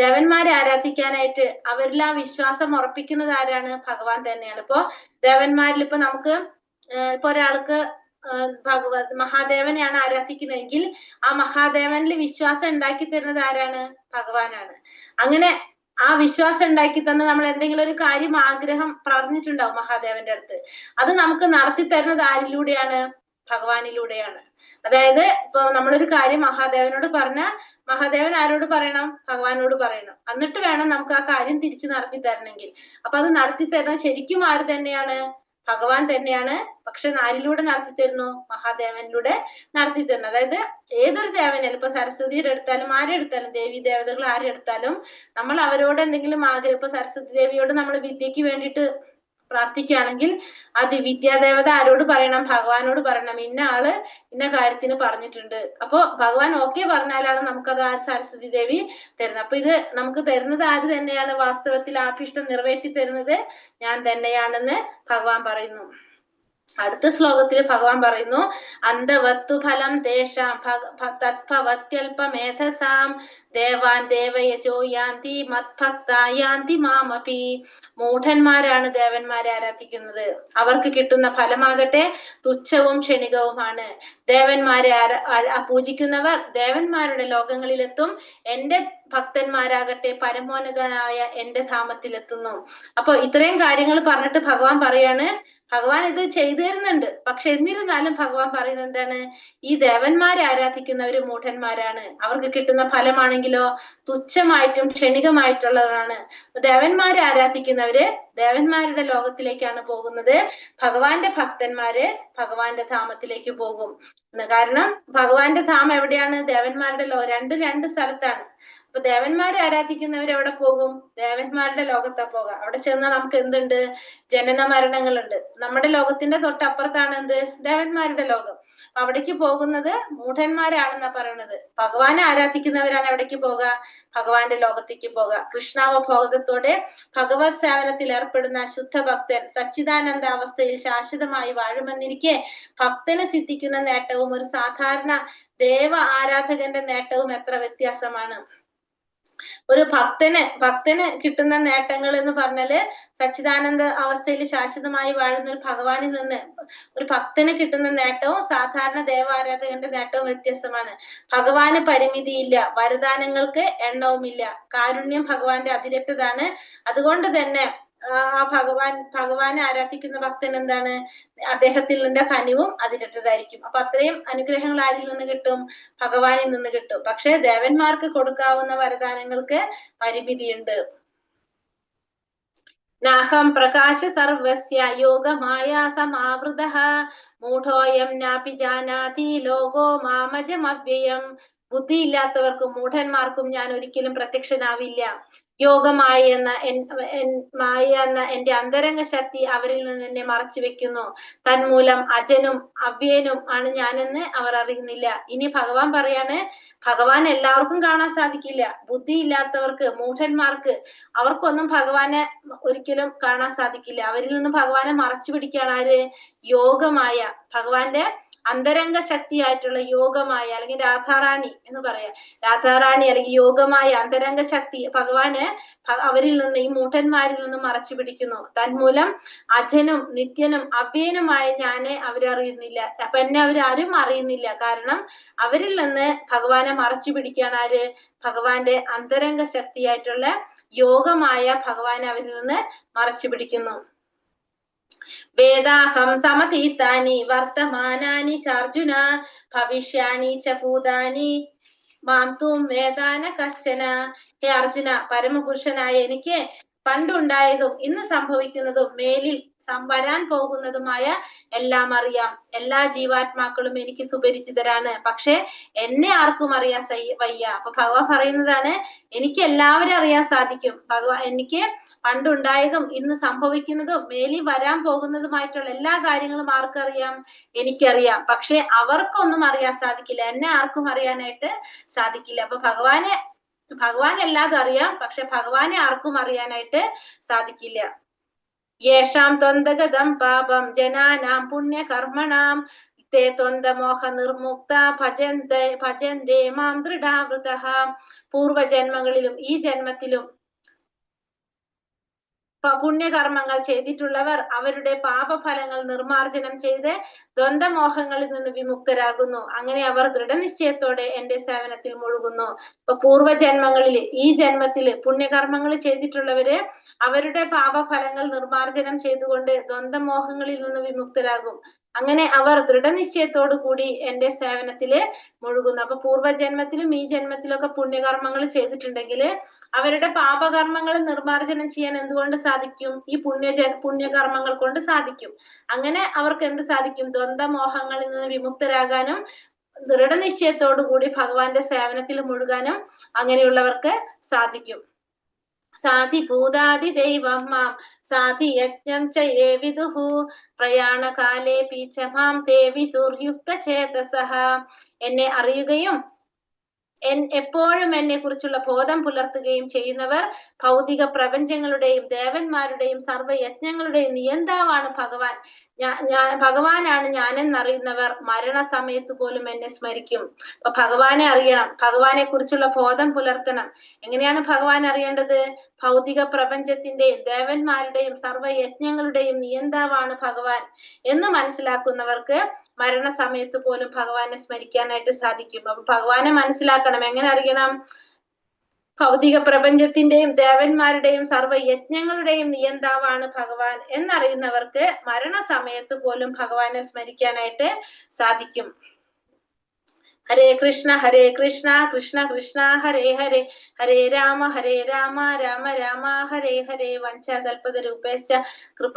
ദേവന്മാരെ ആരാധിക്കാനായിട്ട് അവരിൽ ആ വിശ്വാസം ഉറപ്പിക്കുന്നത് ആരാണ്? ഭഗവാൻ തന്നെയാണ്. ഇപ്പോ ദേവന്മാരിൽ ഇപ്പൊ നമുക്ക് ഇപ്പൊ ഒരാൾക്ക് മഹാദേവനെയാണ് ആരാധിക്കുന്നതെങ്കിൽ ആ മഹാദേവനിൽ വിശ്വാസം ഉണ്ടാക്കി തരുന്നത് ആരാണ്? ഭഗവാനാണ്. അങ്ങനെ ആ വിശ്വാസം ഉണ്ടാക്കി തന്നെ നമ്മൾ എന്തെങ്കിലും ഒരു കാര്യം ആഗ്രഹം പറഞ്ഞിട്ടുണ്ടാവും മഹാദേവന്റെ അടുത്ത്, അത് നമുക്ക് നടത്തി തരുന്നത് ആരിലൂടെയാണ്? ഭഗവാനിലൂടെയാണ്. അതായത് ഇപ്പൊ നമ്മളൊരു കാര്യം മഹാദേവനോട് പറഞ്ഞാൽ മഹാദേവൻ ആരോട് പറയണം? ഭഗവാനോട് പറയണം. എന്നിട്ട് വേണം നമുക്ക് ആ കാര്യം തിരിച്ചു നടത്തി തരണമെങ്കിൽ. അപ്പൊ അത് നടത്തി തരുന്നത് ശരിക്കും ആര് തന്നെയാണ്? ഭഗവാൻ തന്നെയാണ്. പക്ഷെ ആരിലൂടെ നടത്തി തരുന്നു? മഹാദേവനിലൂടെ നടത്തി തരുന്നു. അതായത് ഏതൊരു ദേവനായാലും, ഇപ്പൊ സരസ്വതിയുടെ എടുത്താലും ആരെടുത്താലും, ദേവി ദേവതകൾ ആരെടുത്താലും നമ്മൾ അവരോട് എന്തെങ്കിലും ആഗ്രഹം, ഇപ്പൊ സരസ്വതി ദേവിയോട് നമ്മൾ വിദ്യക്ക് വേണ്ടിയിട്ട് പ്രാർത്ഥിക്കുകയാണെങ്കിൽ അത് വിദ്യാദേവത ആരോട് പറയണം? ഭഗവാനോട് പറയണം. ഇന്ന ആള് ഇന്ന കാര്യത്തിന് പറഞ്ഞിട്ടുണ്ട്. അപ്പൊ ഭഗവാൻ ഓക്കെ പറഞ്ഞാലാണ് നമുക്കത് ആ സരസ്വതി ദേവി തരുന്നത്. അപ്പൊ ഇത് നമുക്ക് തരുന്നത് ആര് തന്നെയാണ്? വാസ്തവത്തിൽ ആഭിഷ്ടം നിറവേറ്റി തരുന്നത് ഞാൻ തന്നെയാണെന്ന് ഭഗവാൻ പറയുന്നു. അടുത്ത ശ്ലോകത്തിൽ ഭഗവാൻ പറയുന്നു, അന്തവത്തു ഫലം തേഷാം തത്ഭവത്യൽപമേധസാം ദേവാൻ ദേവയജോ യാന്തി മത്ഭക്തായാന്തി മാമപി. മൂഢന്മാരാണ് ദേവന്മാരെ ആരാധിക്കുന്നത്. അവർക്ക് കിട്ടുന്ന ഫലമാകട്ടെ തുച്ഛവും ക്ഷണികവുമാണ്. ദേവന്മാരെ പൂജിക്കുന്നവർ ദേവന്മാരുടെ ലോകങ്ങളിലെത്തും. എന്റെ ഭക്തന്മാരാകട്ടെ പരമോന്നതനായ എന്റെ ധാമത്തിലെത്തുന്നു. അപ്പൊ ഇത്രയും കാര്യങ്ങൾ പറഞ്ഞിട്ട് ഭഗവാൻ പറയാണ്, ഭഗവാൻ ഇത് ചെയ്തു തരുന്നുണ്ട്. പക്ഷെ എന്നിരുന്നാലും ഭഗവാൻ പറയുന്നത് എന്താണ്? ഈ ദേവന്മാരെ ആരാധിക്കുന്നവര് മൂഢന്മാരാണ്. അവർക്ക് കിട്ടുന്ന ഫലമാണെങ്കിലോ തുച്ഛമായിട്ടും ക്ഷണികമായിട്ടുള്ളതാണ്. ദേവന്മാരെ ആരാധിക്കുന്നവര് ദേവന്മാരുടെ ലോകത്തിലേക്കാണ് പോകുന്നത്. ഭഗവാന്റെ ഭക്തന്മാര് ഭഗവാന്റെ ധാമത്തിലേക്ക് പോകും. കാരണം ഭഗവാന്റെ ധാമം എവിടെയാണ്? ദേവന്മാരുടെ രണ്ട് സ്ഥലത്താണ്. അപ്പൊ ദേവന്മാരെ ആരാധിക്കുന്നവർ എവിടെ പോകും? ദേവന്മാരുടെ ലോകത്താ പോകാം. അവിടെ ചെന്നാൽ നമുക്ക് എന്തുണ്ട്? ജനന മരണങ്ങളുണ്ട്. നമ്മുടെ ലോകത്തിന്റെ തൊട്ടപ്പുറത്താണ് എന്ത്? ദേവന്മാരുടെ ലോകം. അവിടേക്ക് പോകുന്നത് മൂഢന്മാരാണെന്നാ പറയണത്. ഭഗവാനെ ആരാധിക്കുന്നവരാണ് എവിടേക്ക് പോകുക? ഭഗവാന്റെ ലോകത്തേക്ക് പോകുക. കൃഷ്ണാവബോധത്തോടെ ഭഗവത് സേവനത്തിൽ ഏർപ്പെടുന്ന ശുദ്ധ ഭക്തൻ സച്ചിദാനന്ദ അവസ്ഥയിൽ ശാശ്വതമായി വാഴുമെന്നിരിക്കെ ഭക്തന് സിദ്ധിക്കുന്ന നേട്ടവും ഒരു സാധാരണ ദേവ ആരാധകന്റെ നേട്ടവും എത്ര വ്യത്യാസമാണ്. ഒരു ഭക്തന് കിട്ടുന്ന നേട്ടങ്ങൾ എന്ന് പറഞ്ഞാല് സച്ചിദാനന്ദ അവസ്ഥയിൽ ശാശ്വതമായി വാഴുന്ന ഒരു ഭഗവാനിൽ നിന്ന് ഒരു ഭക്തന് കിട്ടുന്ന നേട്ടവും സാധാരണ ദേവാരാധകന്റെ നേട്ടവും വ്യത്യസ്തമാണ്. ഭഗവാന് പരിമിതിയില്ല, വരദാനങ്ങൾക്ക് എണ്ണവുമില്ല. കാരുണ്യം ഭഗവാന്റെ അതിരറ്റതാണ്. അതുകൊണ്ട് തന്നെ ഭഗവാനെ ആരാധിക്കുന്ന ഭക്തൻ എന്താണ്, അദ്ദേഹത്തിൽ നിന്റെ കനിവും അതിരറ്റതായിരിക്കും. അപ്പൊ അത്രയും അനുഗ്രഹങ്ങൾ ആരിൽ നിന്ന് കിട്ടും, ഭഗവാനിൽ നിന്ന് കിട്ടും. പക്ഷെ ദേവന്മാർക്ക് കൊടുക്കാവുന്ന വരദാനങ്ങൾക്ക് പരിമിതിയുണ്ട്. നാഹം പ്രകാശ സർവസ്യ യോഗമായ സമാവൃതഃ മൂഢോയം നാപി ജാനാതി ലോകോ മാമജമവ്യയം. ബുദ്ധിയില്ലാത്തവർക്കും മൂഢന്മാർക്കും ഞാൻ ഒരിക്കലും പ്രത്യക്ഷനാവില്ല. യോഗമായ എന്ന എന്റെ അന്തരംഗ ശക്തി അവരിൽ നിന്ന് എന്നെ മറച്ചു വെക്കുന്നു. തന്മൂലം അജനും അവ്യയനും ആണ് ഞാനെന്ന് അവർ അറിയുന്നില്ല. ഇനി ഭഗവാൻ പറയാണ്, ഭഗവാൻ എല്ലാവർക്കും കാണാൻ സാധിക്കില്ല. ബുദ്ധിയില്ലാത്തവർക്ക്, മൂഢന്മാർക്ക്, അവർക്കൊന്നും ഭഗവാനെ ഒരിക്കലും കാണാൻ സാധിക്കില്ല. അവരിൽ നിന്ന് ഭഗവാനെ മറച്ചു പിടിക്കുകയാണ് ആര്, യോഗമായ, ഭഗവാന്റെ അന്തരംഗ ശക്തിയായിട്ടുള്ള യോഗമായ, അല്ലെങ്കിൽ രാധാറാണി എന്ന് പറയാം. രാധാറാണി അല്ലെങ്കിൽ യോഗമായ അന്തരംഗ ശക്തി ഭഗവാന് അവരിൽ നിന്ന്, ഈ മൂഢന്മാരിൽ നിന്ന് മറച്ചു പിടിക്കുന്നു. തന്മൂലം അജനും നിത്യനും അവ്യയനുമായ ഞാനെ അവരറിയുന്നില്ല. അപ്പൊ എന്നെ അവരാരും അറിയുന്നില്ല. കാരണം അവരിൽ നിന്ന് ഭഗവാനെ മറച്ചു പിടിക്കുകയാണ് ആര്, ഭഗവാന്റെ അന്തരംഗ ശക്തിയായിട്ടുള്ള യോഗമായ ഭഗവാനെ അവരിൽ നിന്ന് മറച്ചു പിടിക്കുന്നു. വേദാഹം സമതീതാനി വർത്തമാനാനി ചാർജുന ഭവിഷ്യാണി ച ഭൂതാനി മാം തും വേദാന കശ്ചന. ഹേ അർജുന, പരമപുരുഷനായ എനിക്ക് പണ്ടുണ്ടായതും ഇന്ന് സംഭവിക്കുന്നതും മേലിൽ വരാൻ പോകുന്നതുമായ എല്ലാം അറിയാം. എല്ലാ ജീവാത്മാക്കളും എനിക്ക് സുപരിചിതരാണ്. പക്ഷെ എന്നെ ആർക്കും അറിയാൻ വയ്യ. അപ്പൊ ഭഗവാൻ പറയുന്നതാണ്, എനിക്ക് എല്ലാവരും അറിയാൻ സാധിക്കും. എനിക്ക് പണ്ടുണ്ടായതും ഇന്ന് സംഭവിക്കുന്നതും മേലിൽ വരാൻ പോകുന്നതുമായിട്ടുള്ള എല്ലാ കാര്യങ്ങളും ആർക്കറിയാം, എനിക്കറിയാം. പക്ഷെ അവർക്കൊന്നും അറിയാൻ സാധിക്കില്ല, എന്നെ ആർക്കും അറിയാനായിട്ട് സാധിക്കില്ല. അപ്പൊ ഭഗവാൻ എല്ലാതും അറിയാം, പക്ഷെ ഭഗവാനെ ആർക്കും അറിയാനായിട്ട് സാധിക്കില്ല. യേഷാം ത്വന്തഗതം പാപം ജനാനാം പുണ്യകർമ്മണാം തേ ത്വന്തമോഹ നിർമുക്ത ഭജന്തേ മാം ദൃഢാവൃതഃ. പൂർവജന്മങ്ങളിലും ഈ ജന്മത്തിലും പുണ്യകർമ്മങ്ങൾ ചെയ്തിട്ടുള്ളവർ അവരുടെ പാപഫലങ്ങൾ നിർമാർജനം ചെയ്ത് ദ്വന്ദ്മോഹങ്ങളിൽ നിന്ന് വിമുക്തരാകുന്നു. അങ്ങനെ അവർ ദൃഢനിശ്ചയത്തോടെ എന്റെ സേവനത്തിൽ മുഴുകുന്നു. ഇപ്പൊ പൂർവജന്മങ്ങളിൽ ഈ ജന്മത്തില് പുണ്യകർമ്മങ്ങൾ ചെയ്തിട്ടുള്ളവര് അവരുടെ പാപഫലങ്ങൾ നിർമാർജനം ചെയ്തുകൊണ്ട് ദ്വന്ദ്മോഹങ്ങളിൽ നിന്ന് വിമുക്തരാകും. അങ്ങനെ അവർ ദൃഢനിശ്ചയത്തോടു കൂടി എന്റെ സേവനത്തില് മുഴുകുന്നു. അപ്പൊ പൂർവ്വജന്മത്തിലും ഈ ജന്മത്തിലും ഒക്കെ പുണ്യകർമ്മങ്ങൾ ചെയ്തിട്ടുണ്ടെങ്കിൽ അവരുടെ പാപകർമ്മങ്ങൾ നിർമാർജനം ചെയ്യാൻ എന്തുകൊണ്ട് സാധിക്കും, ഈ പുണ്യകർമ്മങ്ങൾ കൊണ്ട് സാധിക്കും. അങ്ങനെ അവർക്ക് എന്ത് സാധിക്കും, ദ്വന്ദ്മോഹങ്ങളിൽ നിന്ന് വിമുക്തരാകാനും ദൃഢനിശ്ചയത്തോടു കൂടി ഭഗവാന്റെ സേവനത്തിൽ മുഴുകാനും അങ്ങനെയുള്ളവർക്ക് സാധിക്കും. സാധി ഭൂതാദി ദൈവം മാം സാധി യജ്ഞം ചേ വിദുഹു പ്രയാണകാലേ പീച്ച മാം തേ വിദുർയുക്ത ചേതസഃ. എന്നെ അറിയുകയും എപ്പോഴും എന്നെ കുറിച്ചുള്ള ബോധം പുലർത്തുകയും ചെയ്യുന്നവർ ഭൗതിക പ്രപഞ്ചങ്ങളുടെയും ദേവന്മാരുടെയും സർവ്വയജ്ഞങ്ങളുടെയും നിയന്താവാണ് ഭഗവാൻ. ഭഗവാനാണ് ഞാനെന്നറിയുന്നവർ മരണസമയത്ത് പോലും എന്നെ സ്മരിക്കും. അപ്പൊ ഭഗവാനെ അറിയണം, ഭഗവാനെ കുറിച്ചുള്ള ബോധം പുലർത്തണം. എങ്ങനെയാണ് ഭഗവാൻ അറിയേണ്ടത്, ഭൗതിക പ്രപഞ്ചത്തിന്റെയും ദേവന്മാരുടെയും സർവ്വയജ്ഞങ്ങളുടെയും നിയന്താവാണ് ഭഗവാൻ എന്ന് മനസ്സിലാക്കുന്നവർക്ക് മരണസമയത്ത് പോലും ഭഗവാനെ സ്മരിക്കാനായിട്ട് സാധിക്കും. അപ്പൊ ഭഗവാനെ മനസ്സിലാക്കണം. എങ്ങനെ അറിയണം, ഭൗതിക പ്രപഞ്ചത്തിന്റെയും ദേവന്മാരുടെയും സർവ്വയജ്ഞങ്ങളുടെയും നിയന്താവാണ് ഭഗവാൻ എന്നറിയുന്നവർക്ക് മരണസമയത്ത് പോലും ഭഗവാനെ സ്മരിക്കാനായിട്ട് സാധിക്കും. ഹരേ കൃഷ്ണ കൃഷ്ണ കൃഷ്ണ ഹരേ ഹരേ, ഹരേ രാമ രാമ രാമ ഹരേ ഹരേ. വഞ്ചാകൽപതരൂപേശ്ച കൃപ